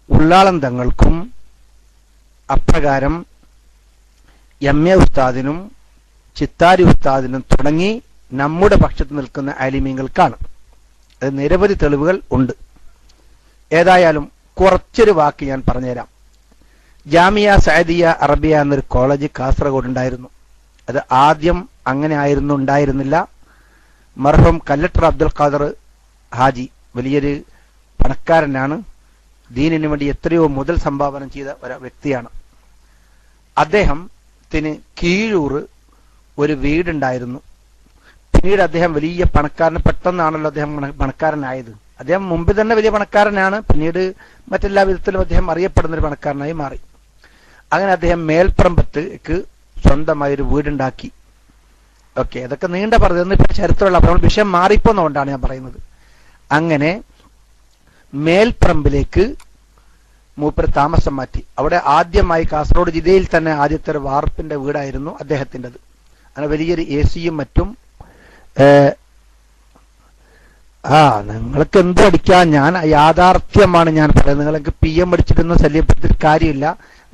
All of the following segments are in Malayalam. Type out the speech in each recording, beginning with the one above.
ഉള്ളാളം തങ്ങൾക്കും അപ്രകാരം എം.എ. ഉസ്താദിനും ചിത്താരി ഉസ്താദിനും തുടങ്ങി നമ്മുടെ പക്ഷത്ത് നിൽക്കുന്ന ആലിമീങ്ങൾക്കാണ്. അത് നിരവധി തെളിവുകൾ ഉണ്ട്. ഏതായാലും കുറച്ചൊരു വാക്ക് ഞാൻ പറഞ്ഞുതരാം. ജാമിയ സഅദിയ അറബിയ എന്നൊരു കോളേജ് കാസർഗോഡ് ഉണ്ടായിരുന്നു. അത് ആദ്യം അങ്ങനെ ഉണ്ടായിരുന്നില്ല. മർഹൂം കല്ലട്ടർ അബ്ദുൽ ഖാദർ ഹാജി വലിയൊരു പണക്കാരനാണ്. ദീനിനു വേണ്ടി എത്രയോ മുതൽ സംഭാവന ചെയ്ത ഒരു വ്യക്തിയാണ്. അദ്ദേഹത്തിന് കീഴൂർ ഒരു വീടുണ്ടായിരുന്നു. പിന്നീട് അദ്ദേഹം വലിയ പണക്കാരന് പെട്ടെന്നാണല്ലോ അദ്ദേഹം പണക്കാരനായത്. അദ്ദേഹം മുമ്പ് തന്നെ വലിയ പണക്കാരനാണ്. പിന്നീട് മറ്റെല്ലാ വിധത്തിലും അദ്ദേഹം അറിയപ്പെടുന്ന ഒരു പണക്കാരനായി മാറി. അങ്ങനെ അദ്ദേഹം മേൽപ്പറമ്പത്തേക്ക് സ്വന്തമായൊരു വീടുണ്ടാക്കി. ഓക്കെ, അതൊക്കെ നീണ്ട പറഞ്ഞതെന്ന് ഇപ്പൊ ചരിത്രമുള്ള, അപ്പോൾ നമ്മൾ വിഷയം മാറിപ്പോന്നുകൊണ്ടാണ് ഞാൻ പറയുന്നത്. അങ്ങനെ മേൽപ്പറമ്പിലേക്ക് മൂപ്പര് താമസം മാറ്റി. അവിടെ ആദ്യമായി കാസർഗോഡ് ജില്ലയിൽ തന്നെ ആദ്യത്തെ ഒരു വാർപ്പിന്റെ വീടായിരുന്നു അദ്ദേഹത്തിൻ്റെത്. അങ്ങനെ വലിയൊരു AC-യും മറ്റും. നിങ്ങൾക്ക് എന്ത് പഠിക്കാൻ, ഞാൻ യാഥാർത്ഥ്യമാണ് ഞാൻ പറയുന്നത്. നിങ്ങൾക്ക് PM പഠിച്ചിട്ടൊന്നും ശല്യപ്പെടുത്തിയിട്ട് കാര്യമില്ല.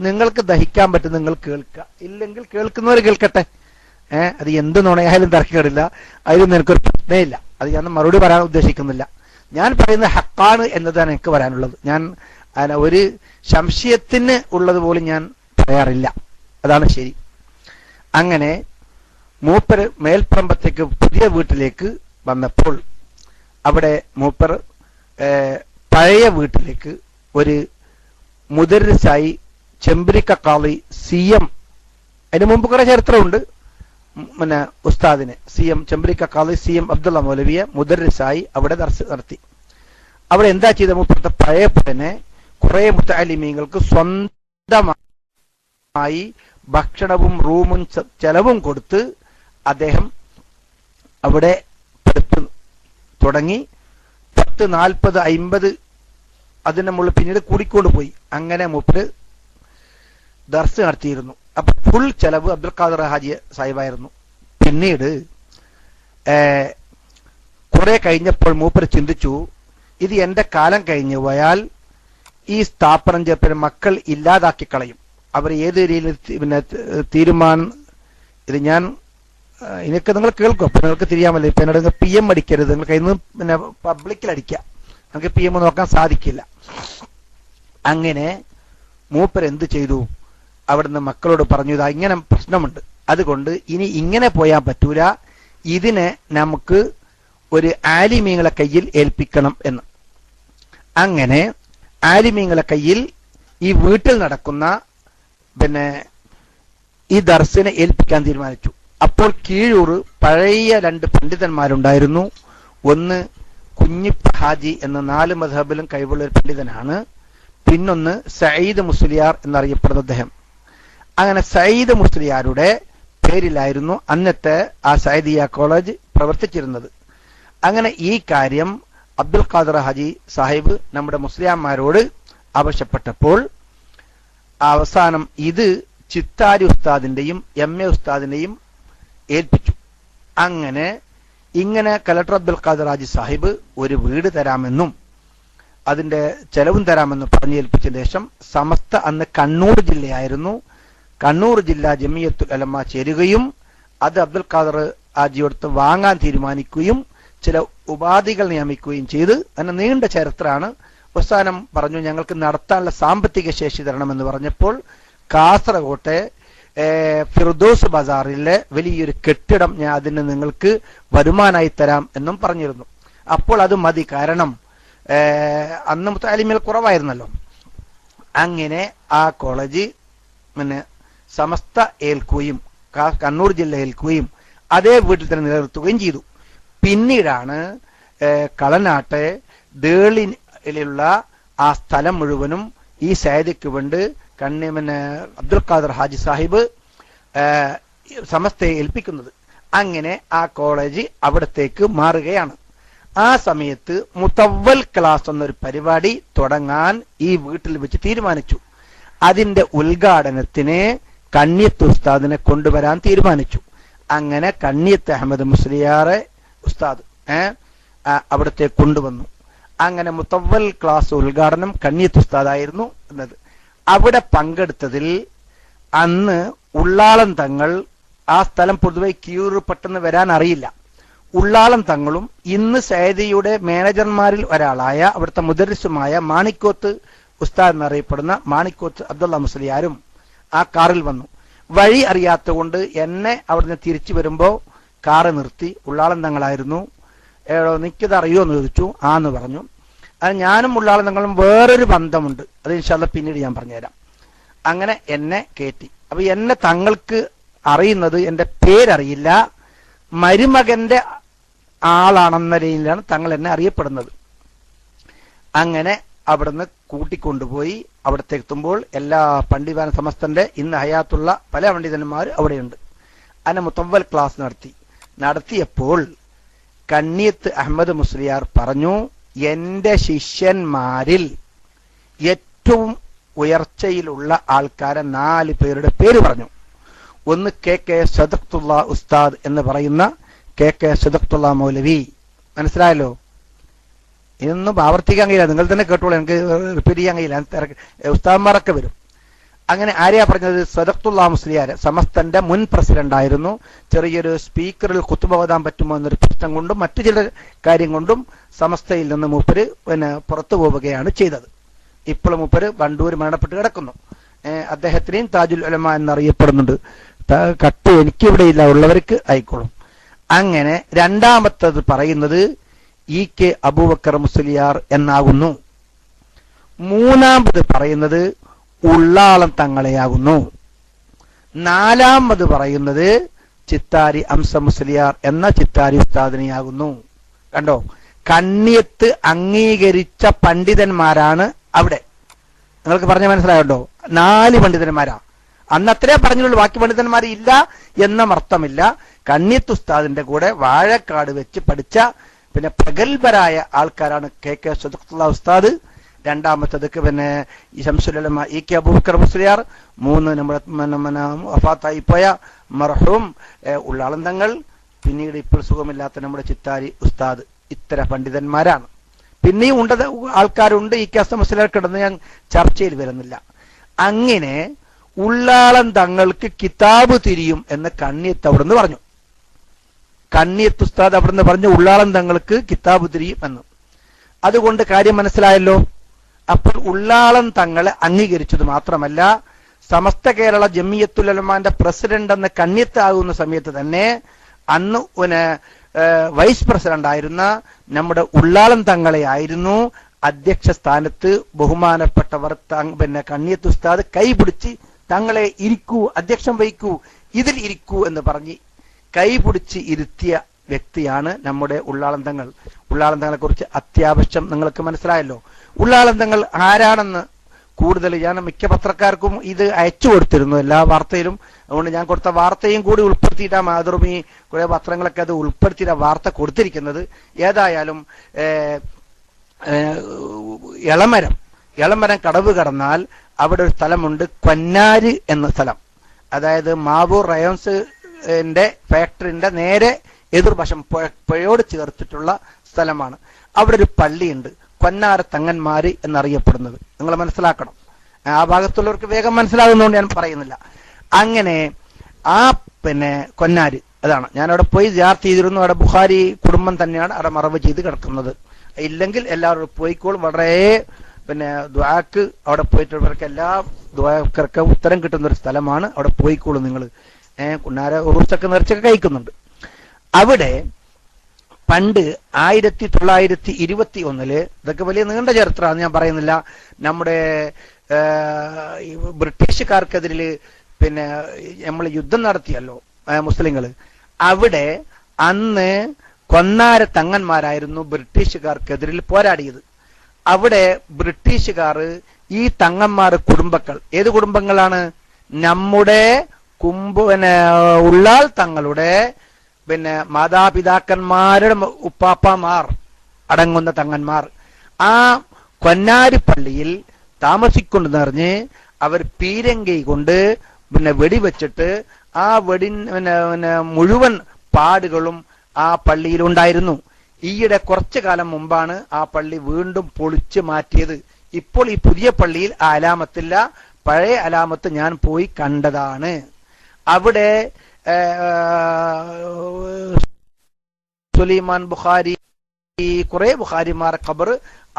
നിങ്ങൾക്ക് ദഹിക്കാൻ പറ്റും നിങ്ങൾ കേൾക്കുക, ഇല്ലെങ്കിൽ കേൾക്കുന്നവർ കേൾക്കട്ടെ. അത് എന്ത് നുണയായാലും തർക്കമില്ല, അതിലൊന്നും എനിക്കൊരു പ്രശ്നമില്ല. അത് ഞാൻ മറുപടി പറയാൻ ഉദ്ദേശിക്കുന്നില്ല. ഞാൻ പറയുന്നത് ഹക്കാണ് എന്നതാണ് എനിക്ക് പറയാനുള്ളത്. ഞാൻ ഒരു സംശയത്തിന് ഉള്ളത് പോലും ഞാൻ പറയാറില്ല. അതാണ് ശരി. അങ്ങനെ മൂപ്പർ മേൽപ്പറമ്പത്തേക്ക് പുതിയ വീട്ടിലേക്ക് വന്നപ്പോൾ അവിടെ മൂപ്പർ പഴയ വീട്ടിലേക്ക് ഒരു മുദർരിസായി ചെമ്പ്രിക്ക ഖാളി CM, അതിന് മുമ്പ് കുറെ ചരിത്രമുണ്ട്. പിന്നെ ഉസ്താദിനെ CM ചെമ്പ്രിക്ക ഖാളി CM അബ്ദുള്ള മൗലവിയെ മുദർരിസായി അവിടെ ദർസ് നടത്തി. അവിടെ എന്താ ചെയ്ത മൂപ്പത്തെ പഴയ തന്നെ കുറെ മുത്തഅലിമീങ്ങൾക്ക് സ്വന്തമായി ഭക്ഷണവും റൂമും ചെലവും കൊടുത്ത് അദ്ദേഹം അവിടെ തുടങ്ങി. 10, 40, 50 അതിന്റെ മുകളിൽ പിന്നീട് കൂടിക്കൊണ്ട് പോയി. അങ്ങനെ മൂപ്പര് ദർസ് നടത്തിയിരുന്നു. അപ്പൊ ഫുൾ ചെലവ് അബ്ദുൽ ഖാദർ ഹാജി സാഹിബായിരുന്നു. പിന്നീട് കുറെ കഴിഞ്ഞപ്പോൾ മൂപ്പര് ചിന്തിച്ചു, ഇത് എന്റെ കാലം കഴിഞ്ഞു പോയാൽ ഈ സ്ഥാപനം ചേർപ്പിന് മക്കൾ ഇല്ലാതാക്കി കളയും. അവർ ഏത് രീതിയിൽ പിന്നെ തീരുമാനം, ഇത് ഞാൻ ഇതിനൊക്കെ നിങ്ങൾ കേൾക്കും. അപ്പൊ നിങ്ങൾക്ക് തിരിയാമല്ലോ. ഇപ്പൊ എന്നോട് PM അടിക്കരുത്, നിങ്ങൾ കയ്യിൽ നിന്ന് പിന്നെ പബ്ലിക്കിൽ അടിക്കുക. നമുക്ക് PM നോക്കാൻ സാധിക്കില്ല. അങ്ങനെ മൂപ്പർ എന്ത് ചെയ്തു, അവിടുന്ന് മക്കളോട് പറഞ്ഞു, ഇതാ ഇങ്ങനെ പ്രശ്നമുണ്ട്, അതുകൊണ്ട് ഇനി ഇങ്ങനെ പോയാൻ പറ്റൂല, ഇതിനെ നമുക്ക് ഒരു ആലിമീങ്ങളെ കയ്യിൽ ഏൽപ്പിക്കണം എന്ന്. അങ്ങനെ ആലിമീങ്ങളെ കയ്യിൽ ഈ വീട്ടിൽ നടക്കുന്ന പിന്നെ ഈ ദർസിനെ ഏൽപ്പിക്കാൻ തീരുമാനിച്ചു. അപ്പോൾ കീഴൂർ പഴയ 2 പണ്ഡിതന്മാരുണ്ടായിരുന്നു. ഒന്ന് കുഞ്ഞിപ്പ ഹാജി എന്ന 4 മദ്ഹബിലും കഴിവുള്ള ഒരു പണ്ഡിതനാണ്. പിന്നൊന്ന് സയ്യിദ് മുസ്ലിയാർ എന്നറിയപ്പെടുന്ന അദ്ദേഹം. അങ്ങനെ സയ്യിദ് മുസ്ലിയാരുടെ പേരിലായിരുന്നു അന്നത്തെ ആ സയ്യിദിയ കോളേജ് പ്രവർത്തിച്ചിരുന്നത്. അങ്ങനെ ഈ കാര്യം അബ്ദുൽ ഖാദർ ഹാജി സാഹിബ് നമ്മുടെ മുസ്ലിയാന്മാരോട് ആവശ്യപ്പെട്ടപ്പോൾ അവസാനം ഇത് ചിത്താരി ഉസ്താദിന്റെയും M.A. ഉസ്താദിന്റെയും ഏൽപ്പിച്ചു. ഇങ്ങനെ കലക്ടർ അബ്ദുൽ ഖാദർ ഹാജി സാഹിബ് ഒരു വീട് തരാമെന്നും അതിന്റെ ചെലവും തരാമെന്നും പറഞ്ഞു ഏൽപ്പിച്ചതിന് ശേഷം സമസ്ത അന്ന് കണ്ണൂർ ജില്ലയായിരുന്നു. കണ്ണൂർ ജില്ലാ ജമിയത്തുൽ ഉലമ ചേരുകയും അത് അബ്ദുൽ ഖാദർ ഹാജിയോടത്ത് വാങ്ങാൻ തീരുമാനിക്കുകയും ചില ഉപാധികൾ നിയമിക്കുകയും ചെയ്ത്. അതിന് നീണ്ട ചരിത്രമാണ്. അവസാനം പറഞ്ഞു, ഞങ്ങൾക്ക് നടത്താനുള്ള സാമ്പത്തിക ശേഷി തരണമെന്ന് പറഞ്ഞപ്പോൾ കാസർകോട്ടെ ഫിർദോസ് ബസാറിലെ വലിയൊരു കെട്ടിടം ഞാൻ അതിന് നിങ്ങൾക്ക് വരുമാനമായി തരാം എന്നും പറഞ്ഞിരുന്നു. അപ്പോൾ അത് മതി, കാരണം അന്ന് മുത്തഅലിമികൾ കുറവായിരുന്നല്ലോ. അങ്ങനെ ആ കോളേജ് പിന്നെ സമസ്ത ഏൽക്കുകയും കണ്ണൂർ ജില്ല ഏൽക്കുകയും അതേ വീട്ടിൽ തന്നെ നിലനിർത്തുകയും ചെയ്തു. പിന്നീടാണ് കളനാട്ടെ ദേളിലുള്ള ആ സ്ഥലം മുഴുവനും ഈ സയ്യിദിക്ക് വേണ്ടി പിന്നെ അബ്ദുൽ ഖാദർ ഹാജി സാഹിബ് സമസ്തയെ ഏൽപ്പിക്കുന്നത്. അങ്ങനെ ആ കോളേജ് അവിടത്തേക്ക് മാറുകയാണ്. ആ സമയത്ത് മുതവ്വൽ ക്ലാസ് എന്നൊരു പരിപാടി തുടങ്ങാൻ ഈ വീട്ടിൽ വെച്ച് തീരുമാനിച്ചു. അതിന്റെ ഉദ്ഘാടനത്തിന് കണ്ണിയത്ത് ഉസ്താദിനെ കൊണ്ടുവരാൻ തീരുമാനിച്ചു. അങ്ങനെ കണ്ണിയത്ത് അഹമ്മദ് മുസ്ലിയാറെ ഉസ്താദ് അവിടത്തെ കൊണ്ടുവന്നു. അങ്ങനെ മുത്തവ്വൽ ക്ലാസ് ഉദ്ഘാടനം കണ്ണിയത്ത് ഉസ്താദായിരുന്നു എന്നത്. അവിടെ പങ്കെടുത്തതിൽ അന്ന് ഉള്ളാളം തങ്ങൾ, ആ സ്ഥലം പൊതുവെ ക്യൂർ പെട്ടെന്ന് വരാൻ അറിയില്ല, ഉള്ളാളം തങ്ങളും ഇന്ന് സൈദിയുടെ മാനേജർമാരിൽ ഒരാളായ അവിടുത്തെ മുദരിസുമായ മാണിക്കോത്ത് ഉസ്താദ് എന്നറിയപ്പെടുന്ന മാണിക്കോത്ത് അബ്ദുള്ള മുസ്ലിയാരും ആ കാറിൽ വന്നു. വഴി അറിയാത്ത കൊണ്ട് എന്നെ അവിടുന്ന് തിരിച്ചു വരുമ്പോ കാറ് നിർത്തി. ഉള്ളാളം തങ്ങളായിരുന്നു. നിക്കത് അറിയോ എന്ന് ചോദിച്ചു. ആന്ന് പറഞ്ഞു. അത് ഞാനും ഉള്ളാളം തങ്ങളും വേറൊരു ബന്ധമുണ്ട്, അത് ഇൻഷാ അല്ലാഹ് പിന്നീട് ഞാൻ പറഞ്ഞുതരാം. അങ്ങനെ എന്നെ കയറ്റി. അപ്പൊ എന്നെ തങ്ങൾക്ക് അറിയുന്നത്, എന്റെ പേരറിയില്ല, മരുമകന്റെ ആളാണെന്ന രീതിയിലാണ് തങ്ങൾ എന്നെ അറിയപ്പെടുന്നത്. അങ്ങനെ അവിടുന്ന് കൂട്ടിക്കൊണ്ടുപോയി. അവിടത്തെ എത്തുമ്പോൾ എല്ലാ പണ്ഡിതാന സമസ്തന്റെ ഇന്ന് ഹയാത്തുള്ള പല പണ്ഡിതന്മാർ അവിടെയുണ്ട്. അങ്ങനെ മുത്തവ്വൽ ക്ലാസ് നടത്തിയപ്പോൾ കണ്ണിയത്ത് അഹമ്മദ് മുസ്ലിയാർ പറഞ്ഞു, എന്റെ ശിഷ്യന്മാരിൽ ഏറ്റവും ഉയർച്ചയിലുള്ള ആൾക്കാരെ 4 പേരുടെ പേര് പറഞ്ഞു. ഒന്ന് കെ സദഖത്തുള്ള ഉസ്താദ് എന്ന് പറയുന്ന കെ സദഖത്തുള്ള മൗലവി. മനസ്സിലായല്ലോ? ഇതൊന്നും ആവർത്തിക്കാൻ കഴിയില്ല, നിങ്ങൾ തന്നെ കേട്ടോളൂ, എനിക്ക് റിപ്പീറ്റ് ചെയ്യാൻ കഴിയില്ല, ഉസ്താദ്മാരൊക്കെ വരും. അങ്ങനെ ആരെയാ പറഞ്ഞത്? സദഖത്തുള്ള മുസ്ലിയാർ സമസ്തന്റെ മുൻ പ്രസിഡന്റ് ആയിരുന്നു. ചെറിയൊരു സ്പീക്കറിൽ കുത്തുബ ഓതാൻ പറ്റുമോ എന്നൊരു പ്രശ്നം കൊണ്ടും മറ്റു ചില കാര്യം കൊണ്ടും സമസ്തയിൽ നിന്ന് മൂപ്പര് പുറത്തു പോവുകയാണ് ചെയ്തത്. ഇപ്പോൾ മൂപ്പര് വണ്ടൂർ മരണപ്പെട്ട് കിടക്കുന്നു. അദ്ദേഹത്തിനെയും താജുൽ ഉലമ എന്നറിയപ്പെടുന്നുണ്ട്. കട്ട് എനിക്കിവിടെ ഇല്ല, ഉള്ളവർക്ക് ആയിക്കോളും. അങ്ങനെ രണ്ടാമത്തത് പറയുന്നത് കെ അബൂബക്കർ മുസ്ലിയാർ എന്നാകുന്നു. മൂന്നാമത് പറയുന്നത് ഉള്ളാളം തങ്ങളെയാകുന്നു. നാലാമത് പറയുന്നത് ചിത്താരി അംസ മുസ്ലിയാർ എന്ന ചിത്താരി ഉസ്താദിനെയാകുന്നു. കണ്ടോ, കണ്ണിയത്ത് അംഗീകരിച്ച പണ്ഡിതന്മാരാണ് അവിടെ. നിങ്ങൾക്ക് പറഞ്ഞ മനസ്സിലായോ? 4 പണ്ഡിതന്മാരാ. അന്ന് അത്രേ പറഞ്ഞുള്ളൂ, ബാക്കി പണ്ഡിതന്മാർ ഇല്ല എന്ന അർത്ഥമില്ല. കണ്ണിയത്ത് ഉസ്താദിന്റെ കൂടെ വാഴക്കാട് വെച്ച് പഠിച്ച പിന്നെ പ്രഗത്ഭരായ ആൾക്കാരാണ് കെ സദഖത്തുള്ള ഉസ്താദ്, രണ്ടാമത്തത് പിന്നെ ശംസുൽ ഉലമ കെ അബൂബക്കർ മുസ്ലിയാർ, 3 നമ്മുടെ വഫാത്തായി പോയ മർഹൂം ഉള്ളാളം തങ്ങൾ, പിന്നീട് ഇപ്പോൾ സുഖമില്ലാത്ത നമ്മുടെ ചിത്താരി ഉസ്താദ്. ഇത്തര പണ്ഡിതന്മാരാണ്. പിന്നെയും ആൾക്കാരുണ്ട്. കെ മുസ്ലിയാർ കിടന്ന് ഞാൻ ചർച്ചയിൽ വരുന്നില്ല. അങ്ങനെ ഉള്ളാളം തങ്ങൾക്ക് കിതാബ് തിരിയും എന്ന് കണ്ണിയത്ത് അവിടുന്ന് പറഞ്ഞു. കണ്ണിയത്ത് ഉസ്താദ് അവിടുന്ന് പറഞ്ഞു ഉള്ളാളം തങ്ങൾക്ക് കിതാബ് തിരിയും എന്ന്. അതുകൊണ്ട് കാര്യം മനസ്സിലായല്ലോ. അപ്പോൾ ഉള്ളാളം തങ്ങളെ അംഗീകരിച്ചത് മാത്രമല്ല, സമസ്ത കേരള ജമിയത്തുൽ ഉലമാന്റെ പ്രസിഡന്റ് എന്ന കണ്ണിയത്ത് ആകുന്ന സമയത്ത് തന്നെ അന്ന് വൈസ് പ്രസിഡന്റ് ആയിരുന്ന നമ്മുടെ ഉള്ളാളം തങ്ങളെ ആയിരുന്നു അധ്യക്ഷ സ്ഥാനത്ത് ബഹുമാനപ്പെട്ടവർ പിന്നെ കണ്ണിയത്ത് ഉസ്താദ് കൈപിടിച്ച് തങ്ങളെ ഇരിക്കൂ, അധ്യക്ഷം വഹിക്കൂ, ഇതിൽ ഇരിക്കൂ എന്ന് പറഞ്ഞ് കൈപിടിച്ച് ഇരുത്തിയ വ്യക്തിയാണ് നമ്മുടെ ഉള്ളാളം തങ്ങൾ. ഉള്ളാളം തങ്ങളെ കുറിച്ച് അത്യാവശ്യം നിങ്ങൾക്ക് മനസ്സിലായല്ലോ. ഉള്ളാളം തങ്ങൾ ആരാണെന്ന് കൂടുതൽ ഞാൻ മിക്ക പത്രക്കാർക്കും ഇത് അയച്ചു കൊടുത്തിരുന്നു, എല്ലാ വാർത്തയിലും. അതുകൊണ്ട് ഞാൻ കൊടുത്ത വാർത്തയും കൂടി ഉൾപ്പെടുത്തിയിട്ടാ മാതൃഭൂമി കുറെ പത്രങ്ങളൊക്കെ അത് ഉൾപ്പെടുത്തിയിട്ടാ വാർത്ത കൊടുത്തിരിക്കുന്നത്. ഏതായാലും എളമരം കടവ് കടന്നാൽ അവിടെ ഒരു സ്ഥലമുണ്ട്, കൊന്നാര് എന്ന സ്ഥലം. അതായത് മാവൂർ റയോൺസിന്റെ ഫാക്ടറിന്റെ നേരെ എതിർവശം പുഴയോട് ചേർത്തിട്ടുള്ള സ്ഥലമാണ്. അവിടെ ഒരു പള്ളിയുണ്ട്, കൊന്നാര തങ്ങന്മാര് എന്നറിയപ്പെടുന്നത്. നിങ്ങൾ മനസ്സിലാക്കണം, ആ ഭാഗത്തുള്ളവർക്ക് വേഗം മനസ്സിലാകുന്നതുകൊണ്ട് ഞാൻ പറയുന്നില്ല. അങ്ങനെ ആ പിന്നെ കൊന്നാര് അതാണ്. ഞാൻ അവിടെ പോയി സിയാറത്ത് ചെയ്തിരുന്നു. അവിടെ ബുഖാരി കുടുംബം തന്നെയാണ് അവിടെ മറവ് ചെയ്ത് കിടക്കുന്നത്. ഇല്ലെങ്കിൽ എല്ലാവരും പോയിക്കോളും. വളരെ പിന്നെ ദുആക്ക് അവിടെ പോയിട്ടുള്ളവർക്ക് എല്ലാ ദുആക്കർക്ക് ഉത്തരം കിട്ടുന്ന ഒരു സ്ഥലമാണ്. അവിടെ പോയിക്കോളും നിങ്ങൾ. കുന്നാര ഉറുസൊക്കെ നേർച്ചൊക്കെ കഴിക്കുന്നുണ്ട്. അവിടെ പണ്ട് 1921 ഇതൊക്കെ വലിയ നീണ്ട ചരിത്രമാണ്, ഞാൻ പറയുന്നില്ല. നമ്മുടെ ബ്രിട്ടീഷുകാർക്കെതിരിൽ പിന്നെ നമ്മൾ യുദ്ധം നടത്തിയല്ലോ മുസ്ലിങ്ങൾ. അവിടെ അന്ന് കൊന്നാര തങ്ങന്മാരായിരുന്നു ബ്രിട്ടീഷുകാർക്കെതിരിൽ പോരാടിയത്. അവിടെ ബ്രിട്ടീഷുകാർ ഈ തങ്ങന്മാർ കുടുംബങ്ങൾ, ഏത് കുടുംബങ്ങളാണ്? നമ്മുടെ ഉള്ളാൾ തങ്ങളുടെ പിന്നെ മാതാപിതാക്കന്മാരുടെ ഉപ്പാപ്പമാർ അടങ്ങുന്ന തങ്ങന്മാർ ആ കൊന്നാരി പള്ളിയിൽ താമസിക്കൊണ്ടെന്ന് പറഞ്ഞ് അവർ പീരങ്കൈ കൊണ്ട് പിന്നെ വെടിവെച്ചിട്ട് ആ മുഴുവൻ പാടുകളും ആ പള്ളിയിൽ ഉണ്ടായിരുന്നു. ഈയിടെ കുറച്ചു കാലം മുമ്പാണ് ആ പള്ളി വീണ്ടും പൊളിച്ചു മാറ്റിയത്. ഇപ്പോൾ ഈ പുതിയ പള്ളിയിൽ ആ അലാമത്തില്ല. പഴയ അലാമത്ത് ഞാൻ പോയി കണ്ടതാണ്. അവിടെ സുലൈമാൻ ബുഖാരി, കുറെ ബുഖാരിമാർ ഖബർ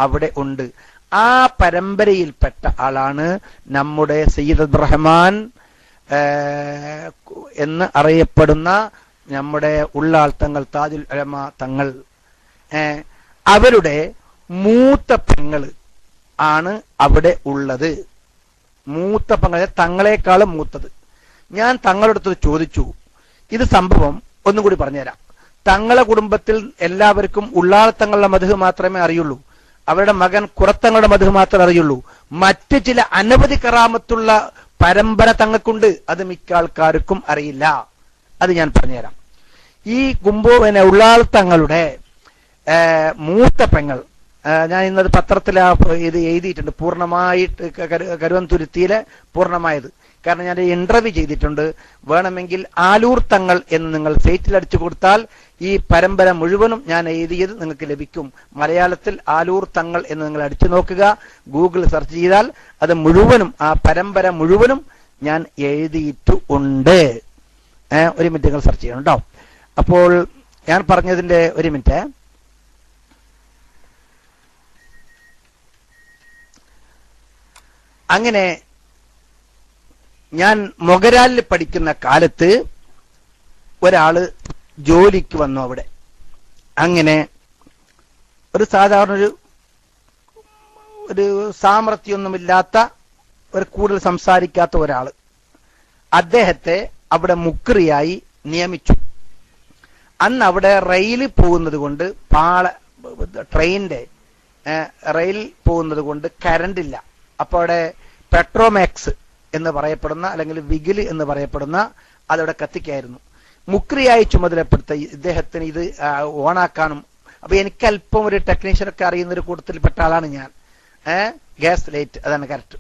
അവിടെ ഉണ്ട്. ആ പരമ്പരയിൽപ്പെട്ട ആളാണ് നമ്മുടെ സയ്യിദ് അബ്ദുറഹ്മാൻ എന്ന് അറിയപ്പെടുന്ന നമ്മുടെ ഉള്ളാൾ തങ്ങൾ, താജുൽ ഉലമ തങ്ങൾ. അവരുടെ മൂത്ത പെങ്ങള് ആണ് അവിടെ ഉള്ളത്. മൂത്ത പെങ്ങൾ, തങ്ങളെക്കാളും മൂത്തത്. ഞാൻ തങ്ങളുടെ അടുത്ത് ചോദിച്ചു, ഇത് സംഭവം ഒന്നും കൂടി പറഞ്ഞുതരാം. തങ്ങളെ കുടുംബത്തിൽ എല്ലാവർക്കും ഉള്ളാൾ തങ്ങളുടെ മദ്ഹ് മാത്രമേ അറിയുള്ളൂ. അവരുടെ മകൻ കുറത്തങ്ങളുടെ മദ്ഹ് മാത്രമേ അറിയുള്ളൂ. മറ്റ് ചില അനവധി കറാമത്തുള്ള പരമ്പര തങ്ങൾക്കുണ്ട്. അത് മിക്ക ആൾക്കാർക്കും അറിയില്ല. അത് ഞാൻ പറഞ്ഞുതരാം. ഈ ഉള്ളാൾ തങ്ങളുടെ മൂത്ത പെങ്ങൾ, ഞാൻ ഇന്നത് പത്രത്തിൽ ഇത് എഴുതിയിട്ടുണ്ട്, പൂർണ്ണമായിട്ട് കരുവന്തുരുത്തിയിലെ പൂർണ്ണമായത്. കാരണം ഞാൻ ഇന്റർവ്യൂ ചെയ്തിട്ടുണ്ട്. വേണമെങ്കിൽ ആലൂർ തങ്ങൾ എന്ന് നിങ്ങൾ സൈറ്റിൽ അടിച്ചു കൊടുത്താൽ ഈ പരമ്പര മുഴുവനും ഞാൻ എഴുതിയത് നിങ്ങൾക്ക് ലഭിക്കും. മലയാളത്തിൽ ആലൂർ തങ്ങൾ എന്ന് നിങ്ങൾ അടിച്ചു നോക്കുക, ഗൂഗിൾ സെർച്ച് ചെയ്താൽ അത് മുഴുവനും, ആ പരമ്പര മുഴുവനും ഞാൻ എഴുതിയിട്ടുണ്ട്. ഒരു മിനിറ്റ് നിങ്ങൾ സെർച്ച് ചെയ്യണം കേട്ടോ. അപ്പോൾ ഞാൻ പറഞ്ഞതിന്റെ ഒരു മിനിറ്റ്. അങ്ങനെ ഞാൻ മൊഗരാലിൽ പഠിക്കുന്ന കാലത്ത് ഒരാള് ജോലിക്ക് വന്നു അവിടെ. അങ്ങനെ ഒരു സാധാരണ ഒരു സാമർത്ഥ്യമൊന്നുമില്ലാത്ത, ഒരു കൂടുതൽ സംസാരിക്കാത്ത ഒരാള് അദ്ദേഹത്തെ അവിടെ മുക്രിയായി നിയമിച്ചു. അന്ന് അവിടെ റെയിൽ പോകുന്നത് കൊണ്ട്, ട്രെയിനിന്റെ റെയിൽ പോകുന്നത് കൊണ്ട് കറണ്ട് ഇല്ല. അപ്പൊ അവിടെ പെട്രോമാക്സ് എന്ന് പറയപ്പെടുന്ന, അല്ലെങ്കിൽ വിഗിൽ എന്ന് പറയപ്പെടുന്ന അതവിടെ കത്തിക്കായിരുന്നു. മുക്രിയായി ചുമതലപ്പെടുത്ത ഇദ്ദേഹത്തിന് ഇത് ഓണാക്കാനും. അപ്പൊ എനിക്ക് അല്പം ഒരു ടെക്നീഷ്യനൊക്കെ അറിയുന്ന ഒരു കൂട്ടത്തിൽപ്പെട്ട ആളാണ് ഞാൻ. ഗ്യാസ് ലൈറ്റ്, അതാണ് കറക്റ്റ്.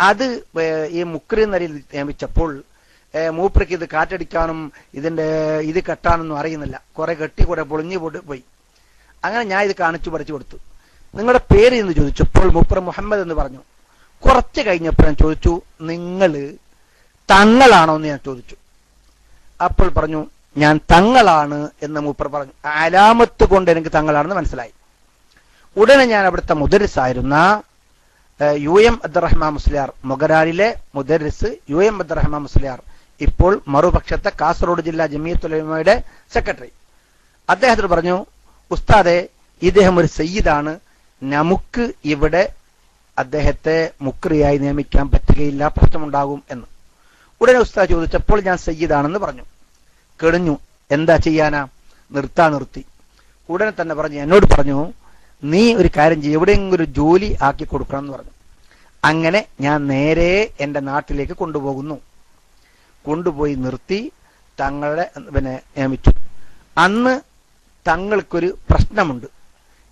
അത് ഈ മുക്രി നിലയിൽ നിയമിച്ചപ്പോൾ മൂപ്പർക്ക് ഇത് കാറ്റടിക്കാനും ഇതിന്റെ ഇത് കെട്ടാനൊന്നും അറിയുന്നില്ല. കുറെ കെട്ടി കൂടെ പൊളിഞ്ഞു പോയി. അങ്ങനെ ഞാൻ ഇത് കാണിച്ചു പഠിച്ചു കൊടുത്തു. നിങ്ങളുടെ പേര് എന്ന് ചോദിച്ചപ്പോൾ മൂപ്പർ മുഹമ്മദ് എന്ന് പറഞ്ഞു. കുറച്ച് കഴിഞ്ഞപ്പോൾ ഞാൻ ചോദിച്ചു, നിങ്ങള് തങ്ങളാണോ എന്ന് ഞാൻ ചോദിച്ചു. അപ്പോൾ പറഞ്ഞു, ഞാൻ തങ്ങളാണ് എന്ന് മൂപ്പർ പറഞ്ഞു. അലാമത്ത് കൊണ്ട് എനിക്ക് തങ്ങളാണെന്ന് മനസ്സിലായി. ഉടനെ ഞാൻ അവിടുത്തെ മുദരിസായിരുന്ന UM അബ്ദുറഹ്മാൻ മുസ്ലിയാർ, മൊഗരാലിലെ മുദരിസ് UM അബ്ദുറഹ്മാൻ മുസ്ലിയാർ, ഇപ്പോൾ മറുപക്ഷത്തെ കാസർഗോഡ് ജില്ലാ ജമിയത്തുൽ ഉലമയുടെ സെക്രട്ടറി, അദ്ദേഹത്തിന് പറഞ്ഞു, ഉസ്താദെ, ഇദ്ദേഹം ഒരു സയ്യിദാണ്, നമുക്ക് ഇവിടെ അദ്ദേഹത്തെ മുക്രിയായി നിയമിക്കാൻ പറ്റുകയില്ല, പ്രശ്നമുണ്ടാകും എന്ന്. ഉടനെ ഉസ്താദ് ചോദിച്ചപ്പോൾ ഞാൻ സയ്യിദാണെന്ന് പറഞ്ഞു. കെടുഞ്ഞു. എന്താ ചെയ്യാനാ, നിർത്തി. ഉടനെ തന്നെ പറഞ്ഞു, എന്നോട് പറഞ്ഞു, നീ ഒരു കാര്യം ചെയ്യും, എവിടെയെങ്കിലും ഒരു ജോലി ആക്കി കൊടുക്കണം എന്ന് പറഞ്ഞു. അങ്ങനെ ഞാൻ നേരെ എന്റെ നാട്ടിലേക്ക് കൊണ്ടുപോയി നിർത്തി തങ്ങളുടെ നിയമിച്ചു. അന്ന് തങ്ങൾക്കൊരു പ്രശ്നമുണ്ട്.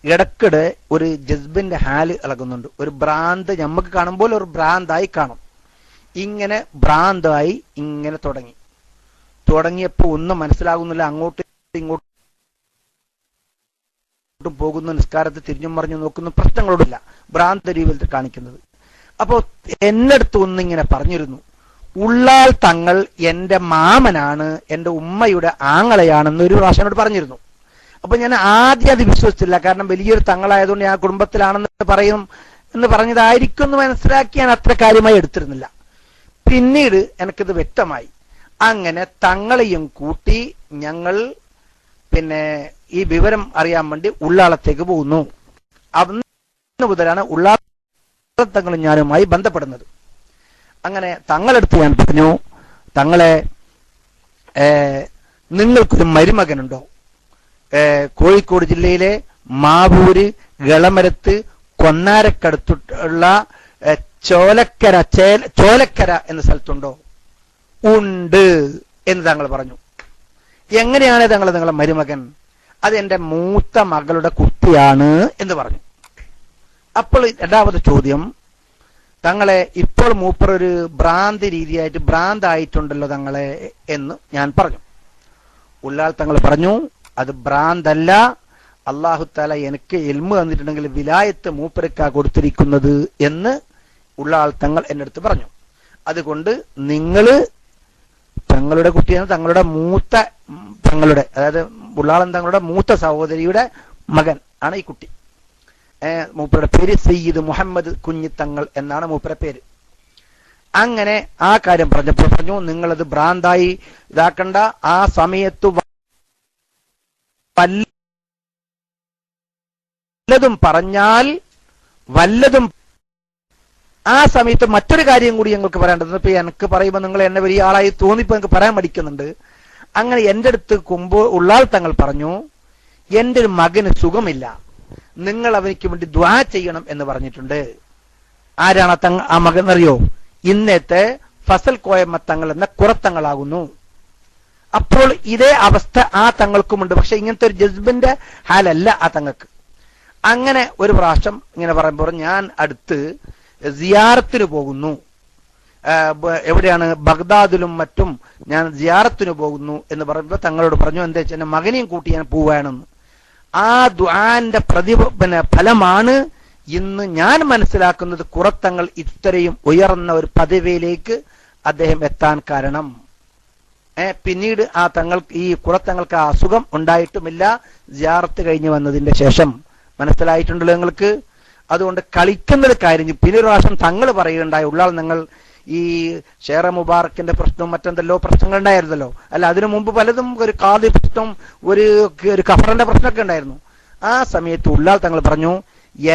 ഇടക്കിടെ ഒരു ജസ്ബിന്റെ ഹാല് ഇളകുന്നുണ്ട്. ഒരു ഭ്രാന്ത് നമുക്ക് കാണുമ്പോൾ ഒരു ഭ്രാന്തായി കാണും. ഇങ്ങനെ ഭ്രാന്തായി ഇങ്ങനെ തുടങ്ങിയപ്പോ ഒന്നും മനസ്സിലാകുന്നില്ല. അങ്ങോട്ടും ഇങ്ങോട്ടും പോകുന്നു, നിസ്കാരത്തിൽ തിരിഞ്ഞും മറിഞ്ഞു നോക്കുന്നു, പ്രശ്നങ്ങളോടില്ല, ഭ്രാന്ത രീതിയിൽ കാണിക്കുന്നത്. അപ്പോ എന്നടുത്ത് ഒന്നിങ്ങനെ പറഞ്ഞിരുന്നു, ഉള്ളാൾ തങ്ങൾ എന്റെ മാമനാണ്, എന്റെ ഉമ്മയുടെ ആങ്ങളയാണെന്ന് ഒരു പ്രാവശ്യം പറഞ്ഞിരുന്നു. അപ്പൊ ഞാൻ ആദ്യം അത് വിശ്വസിച്ചില്ല. കാരണം വലിയൊരു തങ്ങളായതുകൊണ്ട് ഞാൻ കുടുംബത്തിലാണെന്ന് പറഞ്ഞതായിരിക്കും എന്ന് മനസ്സിലാക്കി ഞാൻ അത്ര കാര്യമായി എടുത്തിരുന്നില്ല. പിന്നീട് എനിക്കിത് വ്യക്തമായി. അങ്ങനെ തങ്ങളെയും കൂട്ടി ഞങ്ങൾ ഈ വിവരം അറിയാൻ വേണ്ടി ഉള്ളാളത്തേക്ക് പോകുന്നു. അന്ന് മുതലാണ് ഉള്ളാള തങ്ങളും ഞാനുമായി ബന്ധപ്പെടുന്നത്. അങ്ങനെ തങ്ങളെടുത്ത് ഞാൻ പറഞ്ഞു, തങ്ങളെ, നിങ്ങൾക്കൊരു മരുമകനുണ്ടോ? കോഴിക്കോട് ജില്ലയിലെ മാവൂര്, ഗളമരത്ത്, കൊന്നാരക്കടുത്തുള്ള ചോലക്കര എന്ന സ്ഥലത്തുണ്ടോ? ഉണ്ട് എന്ന് താങ്കൾ പറഞ്ഞു. എങ്ങനെയാണ് നിങ്ങളെ മരുമകൻ? അത് എന്റെ മൂത്ത മകളുടെ കുട്ടിയാണ് എന്ന് പറഞ്ഞു. അപ്പോൾ രണ്ടാമത്തെ ചോദ്യം, തങ്ങളെ ഇപ്പോൾ മൂപ്പർ ഒരു ഭ്രാന്തായിട്ടുണ്ടല്ലോ തങ്ങളെ എന്ന് ഞാൻ പറഞ്ഞു. ഉള്ളാൾ തങ്ങൾ പറഞ്ഞു, അത് ഭ്രാന്തല്ല, അള്ളാഹു താല എനിക്ക് ഇൽമു തന്നിട്ടുണ്ടെങ്കിൽ വിലായത്ത് മൂപ്പരക്കാ കൊടുത്തിരിക്കുന്നത് എന്ന് ഉള്ള ആൾ തങ്ങൾ എന്റെ അടുത്ത് പറഞ്ഞു. അതുകൊണ്ട് നിങ്ങള് തങ്ങളുടെ കുട്ടിയാണ്, തങ്ങളുടെ മൂത്ത തങ്ങളുടെ, അതായത് ഉള്ളാളൻ തങ്ങളുടെ മൂത്ത സഹോദരിയുടെ മകൻ ആണ് ഈ കുട്ടി. മൂപ്പരുടെ പേര് സയ്യിദ് മുഹമ്മദ് കുഞ്ഞിത്തങ്ങൾ എന്നാണ് മൂപ്പരുടെ പേര്. അങ്ങനെ ആ കാര്യം പറഞ്ഞപ്പോൾ പറഞ്ഞു, നിങ്ങളത് ഭ്രാന്തായി ഇതാക്കണ്ട. ആ സമയത്ത് വല്ലതും പറഞ്ഞാൽ വല്ലതും ആ സമയത്ത് മറ്റൊരു കാര്യം കൂടി ഞങ്ങൾക്ക് പറയേണ്ടത്. ഇപ്പൊ എനിക്ക് പറയുമ്പോൾ നിങ്ങൾ എന്നെ വലിയ ആളായി തോന്നിപ്പോ എനിക്ക് പറയാൻ മടിക്കുന്നുണ്ട്. അങ്ങനെ എന്റെ അടുത്ത് ഉള്ളാൾ തങ്ങൾ പറഞ്ഞു, എന്റെ ഒരു മകന് സുഖമില്ല, നിങ്ങൾ അവനിക്ക് വേണ്ടി ദ്വാ ചെയ്യണം എന്ന് പറഞ്ഞിട്ടുണ്ട്. ആരാണ് ആ മകൻ അറിയോ? ഇന്നത്തെ ഫസൽ കോയമ്മ തങ്ങൾ എന്ന കുറത്തങ്ങളാകുന്നു. അപ്പോൾ ഇതേ അവസ്ഥ ആ തങ്ങൾക്കുമുണ്ട്. പക്ഷെ ഇങ്ങനത്തെ ഒരു ജസ്ബിന്റെ ഹാലല്ല ആ തങ്ങൾക്ക്. അങ്ങനെ ഒരു പ്രാവശ്യം ഇങ്ങനെ പറയുമ്പോൾ ഞാൻ അടുത്ത് സിയാറത്തിന് പോകുന്നു, എവിടെയാണ് ബഗ്ദാദിലും മറ്റും ഞാൻ സിയാറത്തിന് പോകുന്നു എന്ന് പറയുമ്പോൾ തങ്ങളോട് പറഞ്ഞു, എന്താ വെച്ചാൽ മകനെയും കൂട്ടി ഞാൻ പോവാണെന്ന്. ആ ദുആന്റെ ഫലമാണ് ഇന്ന് ഞാൻ മനസ്സിലാക്കുന്നത് കുറത്തങ്ങൾ ഇത്രയും ഉയർന്ന ഒരു പദവിയിലേക്ക് അദ്ദേഹം എത്താൻ കാരണം. പിന്നീട് ആ തങ്ങൾക്ക് ഈ കുറത്തങ്ങൾക്ക് ആ അസുഖം ഉണ്ടായിട്ടുമില്ല സിയാറത്ത് കഴിഞ്ഞ് വന്നതിന്റെ ശേഷം. മനസ്സിലായിട്ടുണ്ടല്ലോ നിങ്ങൾക്ക്? അതുകൊണ്ട് കളിക്കുന്നത് കാര്യം. പിന്നെ ഒരു പ്രാവശ്യം തങ്ങൾ പറയുകയുണ്ടായി, ഉള്ളാൾ നിങ്ങൾ ഈ ഷേറ മുബാറക്കിന്റെ പ്രശ്നവും മറ്റെന്തല്ലോ പ്രശ്നങ്ങൾ ഉണ്ടായിരുന്നല്ലോ. അല്ല, അതിനു മുമ്പ് പലതും ഒരു കാതി പ്രശ്നം, ഒരു കഫറിന്റെ പ്രശ്നമൊക്കെ ഉണ്ടായിരുന്നു. ആ സമയത്ത് ഉള്ളാൾ തങ്ങൾ പറഞ്ഞു,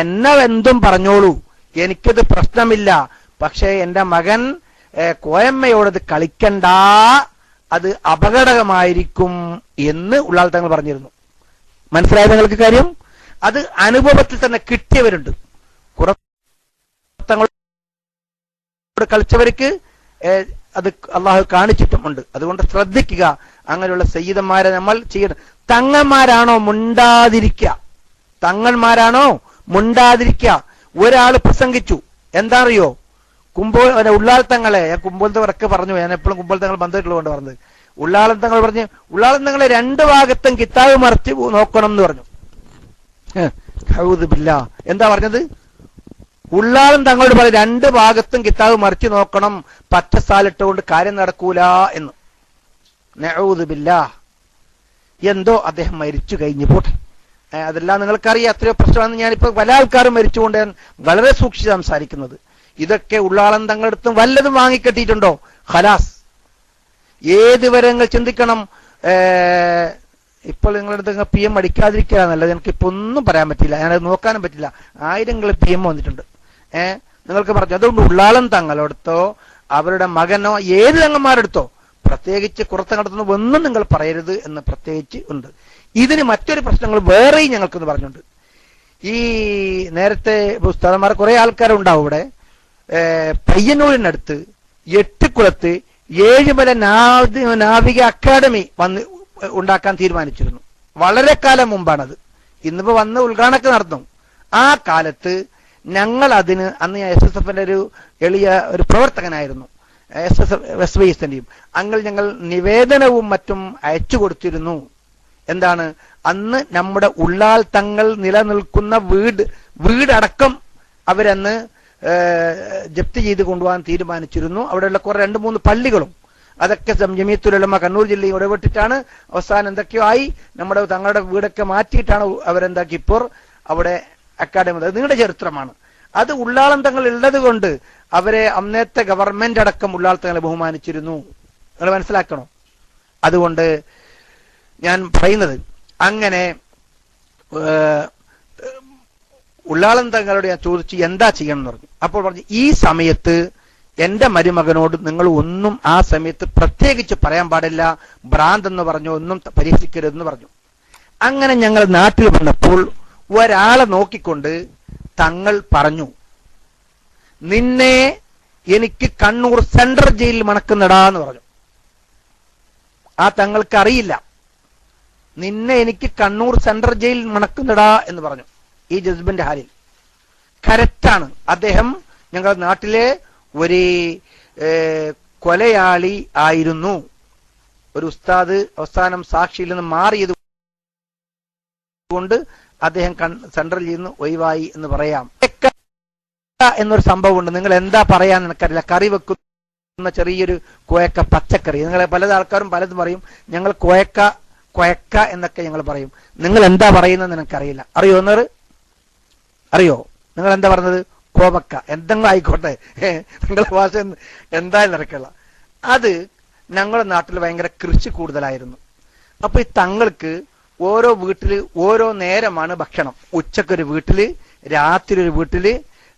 എന്നെന്തും പറഞ്ഞോളൂ, എനിക്കത് പ്രശ്നമില്ല. പക്ഷേ എന്റെ മകൻ കോയമ്മയോടത് കളിക്കണ്ട, അത് അപകടകമായിരിക്കും എന്ന് ഉള്ളാൾ തങ്ങൾ പറഞ്ഞിരുന്നു. മനസ്സിലായത് നിങ്ങൾക്ക് കാര്യം? അത് അനുഭവത്തിൽ തന്നെ കിട്ടിയവരുണ്ട്. കുറത്തങ്ങളോട് കളിച്ചവർക്ക് അത് അള്ളാഹു കാണിച്ചിട്ടുമുണ്ട്. അതുകൊണ്ട് ശ്രദ്ധിക്കുക, അങ്ങനെയുള്ള സയ്യിദന്മാരെ നമ്മൾ ചെയ്യണം. തങ്ങന്മാരാണോ മുണ്ടാതിരിക്കുക, തങ്ങന്മാരാണോ മുണ്ടാതിരിക്കുക. ഒരാൾ പ്രസംഗിച്ചു, എന്താ അറിയോ? ഉള്ളാൾ തങ്ങളെ, ഞാൻ കുമ്പോളത്തെ വരക്കെ പറഞ്ഞു, ഞാൻ എപ്പോഴും കുമ്പോളത്തെ തങ്ങൾ ബന്ധുക്കളുകൊണ്ട് പറഞ്ഞത്. ഉള്ളാളൻ തങ്ങൾ പറഞ്ഞു, ഉള്ളാളൻ തങ്ങളെ രണ്ട് ഭാഗത്തും കിതാബ് മറിച്ച് നോക്കണം എന്ന് പറഞ്ഞു. എന്താ പറഞ്ഞത്? ഉള്ളാളും തങ്ങളോട് പറയും, രണ്ട് ഭാഗത്തും കിതാബ് മറിച്ച് നോക്കണം, പച്ച സാലിട്ടുകൊണ്ട് കാര്യം നടക്കൂല എന്ന്. നഊദു ബില്ലാഹ്. എന്തോ അദ്ദേഹം മരിച്ചു കഴിഞ്ഞു പോട്ടെ, അതെല്ലാം നിങ്ങൾക്കറിയാം. എത്രയോ പ്രശ്നമാണെന്ന്. ഞാനിപ്പോ പല ആൾക്കാരും മരിച്ചുകൊണ്ട് വളരെ സൂക്ഷിച്ച് സംസാരിക്കുന്നത്. ഇതൊക്കെ ഉള്ളാളം തങ്ങളടുത്തും വല്ലതും വാങ്ങിക്കെട്ടിയിട്ടുണ്ടോ? ഖലാസ്. ഏത് വരെ നിങ്ങൾ ചിന്തിക്കണം. ഇപ്പോൾ നിങ്ങളുടെ അടുത്ത് PM അടിക്കാതിരിക്കുക എന്നല്ലത്. എനിക്കിപ്പോ ഒന്നും പറയാൻ പറ്റില്ല, ഞാനത് നോക്കാനും പറ്റില്ല. ആയിരങ്ങൾ PM വന്നിട്ടുണ്ട്. നിങ്ങൾക്ക് പറഞ്ഞു. അതുകൊണ്ട് ഉള്ളാളം തങ്ങളെടുത്തോ അവരുടെ മകനോ ഏത് തങ്ങന്മാരെടുത്തോ പ്രത്യേകിച്ച് കുറത്തങ്ങടുത്തൊന്നും ഒന്നും നിങ്ങൾ പറയരുത് എന്ന് പ്രത്യേകിച്ച് ഉണ്ട്. ഇതിന് മറ്റൊരു പ്രശ്നങ്ങൾ വേറെയും ഞങ്ങൾക്കെന്ന് പറഞ്ഞുണ്ട്. ഈ നേരത്തെ ഉസ്താദന്മാർ കുറെ ആൾക്കാരുണ്ടാവും ഇവിടെ. പയ്യന്നൂരിനടുത്ത് എട്ടിക്കുളത്ത് ഏഴുമല നാവിക അക്കാദമി ഉണ്ടാക്കാൻ തീരുമാനിച്ചിരുന്നു. വളരെ കാലം മുമ്പാണത്. ഇന്നിപ്പോ വന്ന് ഉദ്ഘാടനമൊക്കെ നടന്നു. ആ കാലത്ത് ഞങ്ങൾ അതിന്, അന്ന് ഞാൻ SSFന്റെ ഒരു എളിയ ഒരു പ്രവർത്തകനായിരുന്നു, SSF ഞങ്ങൾ നിവേദനവും മറ്റും അയച്ചു കൊടുത്തിരുന്നു. എന്താണ്? അന്ന് നമ്മുടെ ഉള്ളാൾ തങ്ങൾ നിലനിൽക്കുന്ന വീടടക്കം അവരന്ന് ജപ്തി ചെയ്ത് കൊണ്ടുപോകാൻ തീരുമാനിച്ചിരുന്നു. അവിടെയുള്ള കുറെ 2-3 പള്ളികളും അതൊക്കെ ജമീയത്തുൽ ഉലമ കണ്ണൂർ ജില്ലയിൽ ഇടപെട്ടിട്ടാണ് അവസാനം എന്തൊക്കെയോ ആയി. തങ്ങളുടെ വീടൊക്കെ മാറ്റിയിട്ടാണ് അവരെന്താക്കി ഇപ്പോൾ അവിടെ അക്കാദമി. അത് നിങ്ങളുടെ ചരിത്രമാണ്. അത് ഉള്ളാളം തങ്ങൾ ഉള്ളത് കൊണ്ട് അവരെ അന്നത്തെ ഗവൺമെന്റ് അടക്കം ഉള്ളാൾ തങ്ങളെ ബഹുമാനിച്ചിരുന്നു. നിങ്ങൾ മനസ്സിലാക്കണം. അതുകൊണ്ട് ഞാൻ പറയുന്നത്, അങ്ങനെ ഉള്ളാളം തങ്ങളോട് ഞാൻ ചോദിച്ചു എന്താ ചെയ്യണം എന്ന് പറഞ്ഞു. അപ്പോൾ പറഞ്ഞു, ഈ സമയത്ത് എന്റെ മരുമകനോട് നിങ്ങൾ ഒന്നും ആ സമയത്ത് പ്രത്യേകിച്ച് പറയാൻ പാടില്ല, ഭ്രാന്തെന്ന് പറഞ്ഞു, ഒന്നും പരിഹസിക്കരുതെന്ന് പറഞ്ഞു. അങ്ങനെ ഞങ്ങൾ നാട്ടിൽ വന്നപ്പോൾ ഒരാളെ നോക്കിക്കൊണ്ട് തങ്ങൾ പറഞ്ഞു, നിന്നെ എനിക്ക് കണ്ണൂർ സെൻട്രൽ ജയിലിൽ മണക്കുന്നടാന്ന് പറഞ്ഞു. ആ തങ്ങൾക്ക് അറിയില്ല, നിന്നെ എനിക്ക് കണ്ണൂർ സെൻട്രൽ ജയിലിൽ മണക്കുന്നടാ എന്ന് പറഞ്ഞു. ഈ ജസ്ബിന്റെ ഹാലിൽ കറക്റ്റാണ്. അദ്ദേഹം ഞങ്ങളുടെ നാട്ടിലെ ഒരു കൊലയാളി ആയിരുന്നു. ഒരു ഉസ്താദ് അവസാനം സാക്ഷിയിൽ നിന്ന് മാറിയത് കൊണ്ട് അദ്ദേഹം സെൻട്രലിൽ നിന്ന് ഒഴിവായി എന്ന് പറയാം. എന്നൊരു സംഭവം ഉണ്ട്. നിങ്ങൾ എന്താ പറയാന്ന് എനിക്കറിയില്ല. കറി വെക്കുന്ന ചെറിയൊരു കോയക്ക പച്ചക്കറി. നിങ്ങൾ പല ആൾക്കാരും പലതും പറയും. ഞങ്ങൾ കൊയക്ക എന്നൊക്കെ ഞങ്ങൾ പറയും. നിങ്ങൾ എന്താ പറയുന്നത് എനിക്കറിയില്ല. അറിയോ എന്നൊരു അറിയോ? നിങ്ങൾ എന്താ പറഞ്ഞത്? കോവക്ക. എന്തെങ്കിലും ആയിക്കോട്ടെ, നിങ്ങളുടെ ഭാഷ എന്തായാലും നടക്കില്ല. അത് ഞങ്ങളുടെ നാട്ടിൽ ഭയങ്കര കൃഷി കൂടുതലായിരുന്നു. അപ്പൊ ഈ തങ്ങൾക്ക് ഓരോ വീട്ടില് ഓരോ നേരമാണ് ഭക്ഷണം. ഉച്ചക്കൊരു വീട്ടില്, രാത്രി ഒരു വീട്ടില്,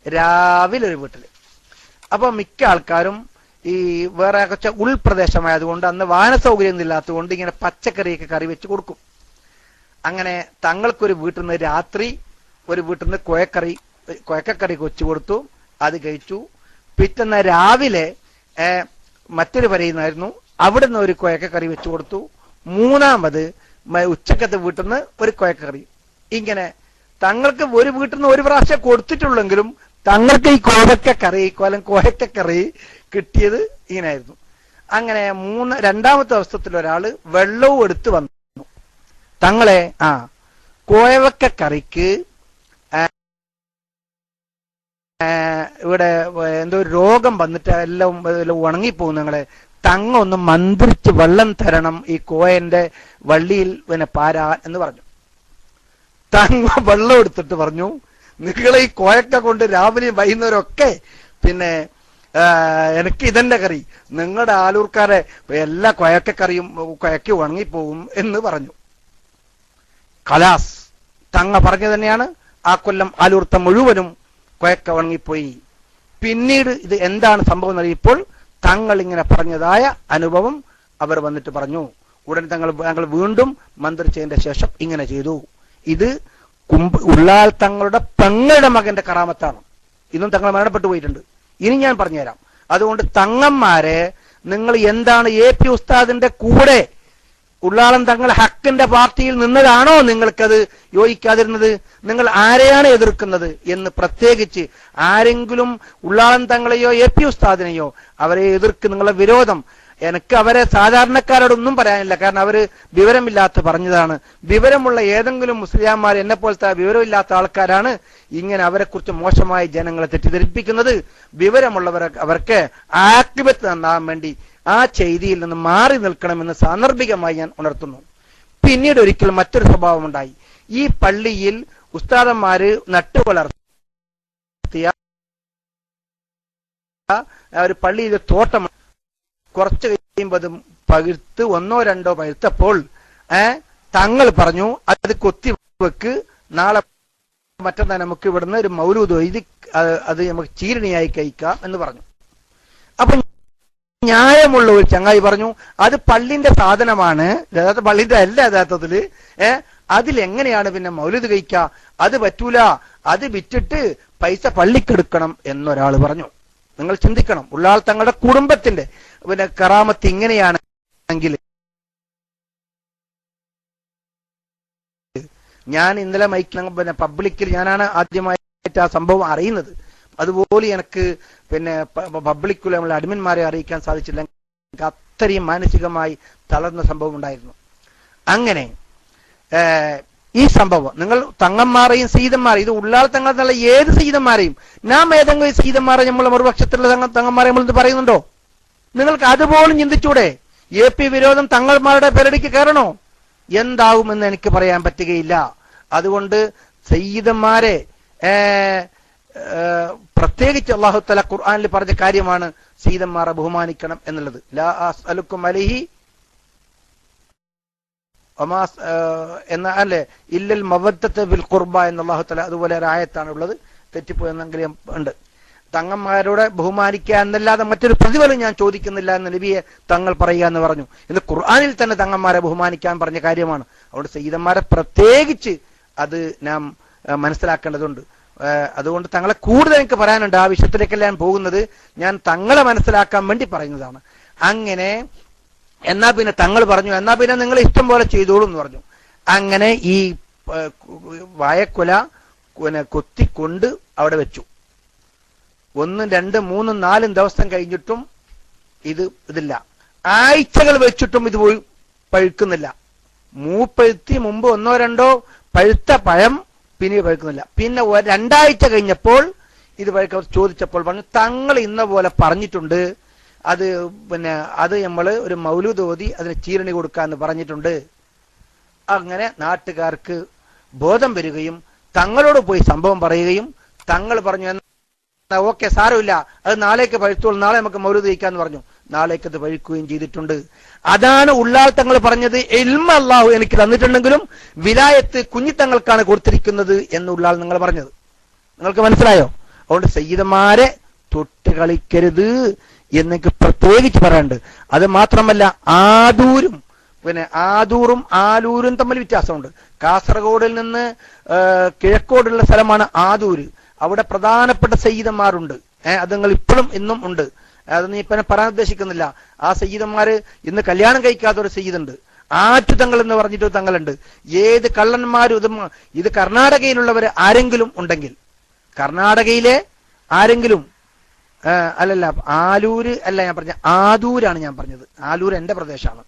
രാവിലെ ഒരു വീട്ടില്. അപ്പൊ മിക്ക ആൾക്കാരും ഈ വേറെ കുറച്ച് ഉൾപ്രദേശമായതുകൊണ്ട് അന്ന് വാഹന സൗകര്യം ഇല്ലാത്തത് കൊണ്ട് ഇങ്ങനെ പച്ചക്കറിയൊക്കെ കറി വെച്ച് കൊടുക്കും. അങ്ങനെ തങ്ങൾക്കൊരു വീട്ടിൽ നിന്ന് രാത്രി ഒരു വീട്ടിൽ നിന്ന് കൊയക്കക്കറി വെച്ചു കൊടുത്തു. അത് കഴിച്ചു. പിറ്റേന്ന് രാവിലെ മറ്റൊരു പറയുന്നായിരുന്നു, അവിടുന്ന് ഒരു കൊയക്കക്കറി വെച്ചു കൊടുത്തു. മൂന്നാമത് ഉച്ചക്കത്തെ വീട്ടിൽ നിന്ന് ഒരു കൊയക്കക്കറി. ഇങ്ങനെ തങ്ങൾക്ക് ഒരു വീട്ടിൽ നിന്ന് ഒരു പ്രാവശ്യം കൊടുത്തിട്ടുള്ളെങ്കിലും തങ്ങൾക്ക് ഈ കോയക്കക്കറി കിട്ടിയത് ഇങ്ങനെയായിരുന്നു. അങ്ങനെ രണ്ടാമത്തെ ദിവസത്തിൽ ഒരാള് വെള്ളവും എടുത്ത് വന്നു. തങ്ങളെ കോയവക്കക്കറിക്ക് ഇവിടെ എന്തോ ഒരു രോഗം വന്നിട്ട് എല്ലാം ഉണങ്ങിപ്പോകും. നിങ്ങളെ തങ്ങ ഒന്ന് മന്ത്രിച്ച് വെള്ളം തരണം ഈ കോയന്റെ വള്ളിയിൽ പാരാൻ എന്ന് പറഞ്ഞു. തങ്ങ വെള്ളം എടുത്തിട്ട് പറഞ്ഞു, നിങ്ങളെ ഈ കോയക്ക കൊണ്ട് രാവിലെയും വൈകുന്നേരമൊക്കെ പിന്നെ എനിക്ക് ഇതെന്റെ കറി, നിങ്ങളുടെ ആലൂർക്കാരെ എല്ലാ കൊയക്കക്കറിയും കൊയക്കി ഉണങ്ങിപ്പോകും എന്ന് പറഞ്ഞു. ഖലാസ് തങ്ങ പറഞ്ഞു തന്നെയാണ്. ആ കൊല്ലം ആലൂർത്ത മുഴുവനും കൊയക്ക ഉണങ്ങിപ്പോയി. പിന്നീട് ഇത് എന്താണ് സംഭവം എന്നറിയപ്പോൾ തങ്ങൾ ഇങ്ങനെ പറഞ്ഞതായ അനുഭവം അവർ വന്നിട്ട് പറഞ്ഞു. ഉടൻ തങ്ങൾ വീണ്ടും മന്ത്രിച്ചതിന്റെ ശേഷം ഇങ്ങനെ ചെയ്തു. ഇത് ഉള്ളാൽ തങ്ങളുടെ പെങ്ങളുടെ മകന്റെ കറാമത്താണ്. ഇന്നും തങ്ങൾ മരണപ്പെട്ടു പോയിട്ടുണ്ട്. ഇനി ഞാൻ പറഞ്ഞുതരാം. അതുകൊണ്ട് തങ്ങന്മാരെ നിങ്ങൾ എന്താണ് AP ഉസ്താദിന്റെ കൂടെ ഉള്ളാളം തങ്ങൾ ഹക്കിന്റെ പാർട്ടിയിൽ നിന്നതാണോ നിങ്ങൾക്കത് യോജിക്കാതിരുന്നത്? നിങ്ങൾ ആരെയാണ് എതിർക്കുന്നത് എന്ന് പ്രത്യേകിച്ച് ആരെങ്കിലും ഉള്ളാളം തങ്ങളെയോ AP ഉസ്താദിനെയോ അവരെ എതിർക്ക് നിങ്ങളുടെ വിരോധം എനിക്ക് അവരെ സാധാരണക്കാരോടൊന്നും പറയാനില്ല. കാരണം അവര് വിവരമില്ലാത്ത പറഞ്ഞതാണ്. വിവരമുള്ള ഏതെങ്കിലും മുസ്ലിംമാർ എന്നെ പോലത്തെ വിവരമില്ലാത്ത ആൾക്കാരാണ് ഇങ്ങനെ അവരെക്കുറിച്ച് മോശമായി ജനങ്ങളെ തെറ്റിദ്ധരിപ്പിക്കുന്നത്. അവർക്ക് ആക്ടിവത്ത് നന്നാകാൻ വേണ്ടി ആ ചെയ്തിയിൽ നിന്ന് മാറി നിൽക്കണമെന്ന് സാന്ദർഭികമായി ഞാൻ ഉണർത്തുന്നു. പിന്നീട് ഒരിക്കൽ മറ്റൊരു സ്വഭാവം ഉണ്ടായി. ഈ പള്ളിയിൽ ഉസ്താദന്മാര് നട്ടുവളർത്തിയ ഒരു പള്ളിയിൽ തോട്ടം കുറച്ച് കഴിയുമ്പതും പഴുത്ത് ഒന്നോ രണ്ടോ പഴുത്തപ്പോൾ തങ്ങൾ പറഞ്ഞു, അത് കൊത്തിവെക്ക്, നാളെ മറ്റന്നാ നമുക്ക് ഇവിടുന്ന് ഒരു മൗലൂദ് എഴുതി അത് നമുക്ക് ചീരണിയായി കഴിക്കാം എന്ന് പറഞ്ഞു. അപ്പൊ ന്യായമുള്ള ഒരു ചങ്ങായി പറഞ്ഞു, അത് പള്ളിന്റെ സാധനമാണ്, പള്ളിന്റെ അല്ല യഥാർത്ഥത്തില്, അതിലെങ്ങനെയാണ് പിന്നെ മൗലൂദ് കഴിക്കുക? അത് പറ്റൂല, അത് വിറ്റിട്ട് പൈസ പള്ളിക്കെടുക്കണം എന്നൊരാൾ പറഞ്ഞു. നിങ്ങൾ ചിന്തിക്കണം, ഉള്ളാൾ തങ്ങളുടെ കുടുംബത്തിന്റെ പിന്നെ കറാമത്ത് ഇങ്ങനെയാണെങ്കിൽ. ഞാൻ ഇന്നലെ പിന്നെ പബ്ലിക്കിൽ ഞാനാണ് ആദ്യമായിട്ട് ആ സംഭവം അറിയുന്നത്. അതുപോലെ എനിക്ക് പിന്നെ പബ്ലിക്കിൽ നമ്മളെ അഡ്മിന്മാരെ അറിയിക്കാൻ സാധിച്ചില്ല. അത്രയും മാനസികമായി തളർന്ന സംഭവം ഉണ്ടായിരുന്നു. അങ്ങനെ ഈ സംഭവം നിങ്ങൾ തങ്ങന്മാരെയും സീതന്മാരെയും, ഇത് ഉള്ളാൾ തങ്ങൾ എന്നുള്ള ഏത് സീതന്മാരെയും, നാം ഏതെങ്കിലും സീതന്മാരെ നമ്മളെ മറുപക്ഷത്തിലുള്ള തങ്ങന്മാരെ നമ്മൾ പറയുന്നുണ്ടോ? നിങ്ങൾക്ക് അതുപോലും ചിന്തിച്ചൂടെ? AP വിരോധം തങ്ങന്മാരുടെ പെരടിക്ക് കയറണോ? എന്താവുമെന്ന് എനിക്ക് പറയാൻ പറ്റുകയില്ല. അതുകൊണ്ട് സയ്യിദന്മാരെ പ്രത്യേകിച്ച് അല്ലാഹു തആല ഖുർആനിൽ പറഞ്ഞ കാര്യമാണ് സയ്യിദന്മാരെ ബഹുമാനിക്കണം എന്നുള്ളത്. ലാ അസ്അലുക്കും അലൈഹി എന്ന അല്ലെ ഇല്ലൽ മവദ്ദത ബിൽ ഖുർബ എന്ന് അല്ലാഹു തആല അതുപോലെ ഒരു ആയത്താണ് ഉള്ളത്. തെറ്റിപ്പോയെന്നെങ്കിലും ഉണ്ട്. തങ്ങന്മാരോട് ബഹുമാനിക്കുക എന്നല്ലാതെ മറ്റൊരു പ്രതിഫലം ഞാൻ ചോദിക്കുന്നില്ല എന്ന് നബിയെ തങ്ങൾ പറയുക എന്ന് പറഞ്ഞു. ഇത് ഖുർആനിൽ തന്നെ തങ്ങന്മാരെ ബഹുമാനിക്കാൻ പറഞ്ഞ കാര്യമാണ്. അതുകൊണ്ട് സയ്യിദന്മാരെ പ്രത്യേകിച്ച് അത് നാം മനസ്സിലാക്കേണ്ടതുണ്ട്. അതുകൊണ്ട് തങ്ങളെ കൂടുതൽ എനിക്ക് പറയാനുണ്ട്. ആ വിഷയത്തിലേക്കല്ല ഞാൻ പോകുന്നത്. ഞാൻ തങ്ങളെ മനസ്സിലാക്കാൻ വേണ്ടി പറയുന്നതാണ്. അങ്ങനെ എന്നാ പിന്നെ തങ്ങൾ പറഞ്ഞു, എന്നാ പിന്നെ നിങ്ങൾ ഇഷ്ടം പോലെ ചെയ്തോളൂ എന്ന് പറഞ്ഞു. അങ്ങനെ ഈ വായക്കൊല കൊത്തിക്കൊണ്ട് അവിടെ വെച്ചു. 1, 2, 3, 4 ദിവസം കഴിഞ്ഞിട്ടും ഇതില്ല. ആഴ്ചകൾ വെച്ചിട്ടും ഇത് പഴുക്കുന്നില്ല. മൂപ്പഴുത്തി മുമ്പ് 1, 2 പഴുത്ത പഴം പിന്നെ പഴുക്കുന്നില്ല. പിന്നെ രണ്ടാഴ്ച കഴിഞ്ഞപ്പോൾ ഇത് പഴുക്ക ചോദിച്ചപ്പോൾ പറഞ്ഞു, തങ്ങൾ ഇന്ന പോലെ പറഞ്ഞിട്ടുണ്ട്, അത് അത് നമ്മൾ ഒരു മൗലൂദ് ഓതി അതിന് ചീരണി കൊടുക്കാന്ന് പറഞ്ഞിട്ടുണ്ട്. അങ്ങനെ നാട്ടുകാർക്ക് ബോധം വരികയും തങ്ങളോട് പോയി സംഭവം പറയുകയും തങ്ങൾ പറഞ്ഞു, ഓക്കെ സാരമില്ല, അത് നാളേക്ക് പഴുത്തോളൂ, നാളെ നമുക്ക് മൗലൂദ് കഴിക്കാന്ന് പറഞ്ഞു. നാളേക്ക് അത് പഴുക്കുകയും ചെയ്തിട്ടുണ്ട്. അതാണ് ഉള്ളാൾ തങ്ങൾ പറഞ്ഞത്, ഇൽമ അല്ലാഹു എനിക്ക് തന്നിട്ടുണ്ടെങ്കിലും വിലായത്ത് കുഞ്ഞിത്തങ്ങൾക്കാണ് കൊടുത്തിരിക്കുന്നത് എന്ന് ഉള്ളാൾ നിങ്ങൾ പറഞ്ഞത്. നിങ്ങൾക്ക് മനസ്സിലായോ? അതുകൊണ്ട് സയ്യിദന്മാരെ തൊട്ട് കളിക്കരുത് എന്നൊക്കെ പ്രത്യേകിച്ച് പറയാനുണ്ട്. അത് മാത്രമല്ല, ആദൂറും ആലൂരും തമ്മിൽ വ്യത്യാസമുണ്ട്. കാസർഗോഡിൽ നിന്ന് കിഴക്കോടുള്ള സ്ഥലമാണ് ആദൂര്. അവിടെ പ്രധാനപ്പെട്ട സയ്യിദന്മാരുണ്ട്. അത് നിങ്ങൾ ഇപ്പോഴും ഇന്നും ഉണ്ട്. അതൊന്നും ഇപ്പൊ പറയാൻ ഉദ്ദേശിക്കുന്നില്ല. ആ സയ്യിദന്മാര് ഇന്ന് കല്യാണം കഴിക്കാത്ത ഒരു സയ്യിദുണ്ട്, ആറ്റുതങ്ങൾ എന്ന് പറഞ്ഞിട്ട് തങ്ങളുണ്ട്. ഏത് കള്ളന്മാരും ഇത് കർണാടകയിലുള്ളവർ ആരെങ്കിലും ഉണ്ടെങ്കിൽ, കർണാടകയിലെ ആരെങ്കിലും അല്ലല്ല, ആലൂര് അല്ല ഞാൻ പറഞ്ഞ, ആദൂരാണ് ഞാൻ പറഞ്ഞത്. ആലൂർ എന്റെ പ്രദേശമാണ്.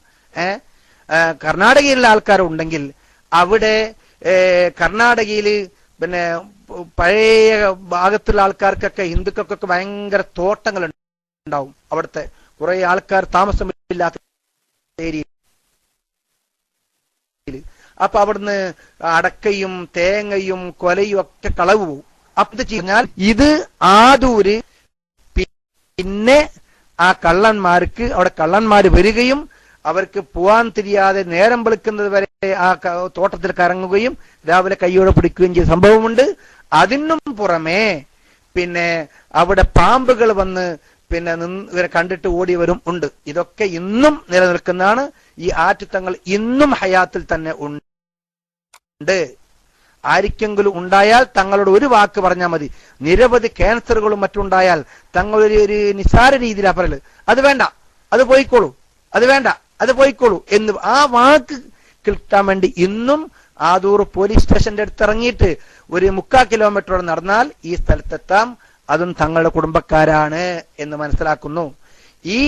കർണാടകയിലുള്ള ആൾക്കാരുണ്ടെങ്കിൽ അവിടെ കർണാടകയില് പഴയ ഭാഗത്തുള്ള ആൾക്കാർക്കൊക്കെ ഹിന്ദുക്കൾക്കൊക്കെ ഭയങ്കര തോട്ടങ്ങൾ ഉണ്ടാവും. അവിടുത്തെ കുറെ ആൾക്കാർ താമസമില്ലാത്ത ഏരിയയിൽ. അപ്പൊ അവിടുന്ന് അടക്കയും തേങ്ങയും കൊലയും ഒക്കെ കളവ് പോവും. അപ്പൊ ഇത് കഴിഞ്ഞാൽ ഇത് ആദൂര്. പിന്നെ ആ കള്ളന്മാർക്ക് അവിടെ കള്ളന്മാര് വരികയും അവർക്ക് പോവാൻ തിരിയാതെ നേരം വെളുക്കുന്നത് വരെ ആ തോട്ടത്തിൽ കറങ്ങുകയും രാവിലെ കൈയോടെ പിടിക്കുകയും ചെയ്ത സംഭവമുണ്ട്. അതിനും പുറമെ പിന്നെ അവിടെ പാമ്പുകൾ വന്ന് ഇവരെ കണ്ടിട്ട് ഓടിയവരും ഉണ്ട്. ഇതൊക്കെ ഇന്നും നിലനിൽക്കുന്നതാണ്. ഈ ആറ്റുതങ്ങൾ ഇന്നും ഹയാത്തിൽ തന്നെ ഉണ്ട്. ആർക്കെങ്കിലും ഉണ്ടായാൽ തങ്ങളോട് ഒരു വാക്ക് പറഞ്ഞാൽ മതി. നിരവധി ക്യാൻസറുകളും മറ്റുണ്ടായാൽ തങ്ങളൊരു നിസ്സാര രീതിയിലാ പറയല്, അത് വേണ്ട, അത് പോയിക്കോളൂ, അത് വേണ്ട, അത് പോയിക്കോളൂ എന്ന് ആ വാക്ക് കിട്ടാൻ വേണ്ടി ഇന്നും ആദൂർ പോലീസ് സ്റ്റേഷന്റെ അടുത്ത് ഇറങ്ങിയിട്ട് ഒരു 3/4 കിലോമീറ്ററോടെ നടന്നാൽ ഈ സ്ഥലത്തെത്താം. അതും തങ്ങളുടെ കുടുംബക്കാരാണ് എന്ന് മനസ്സിലാക്കുന്നു. ഈ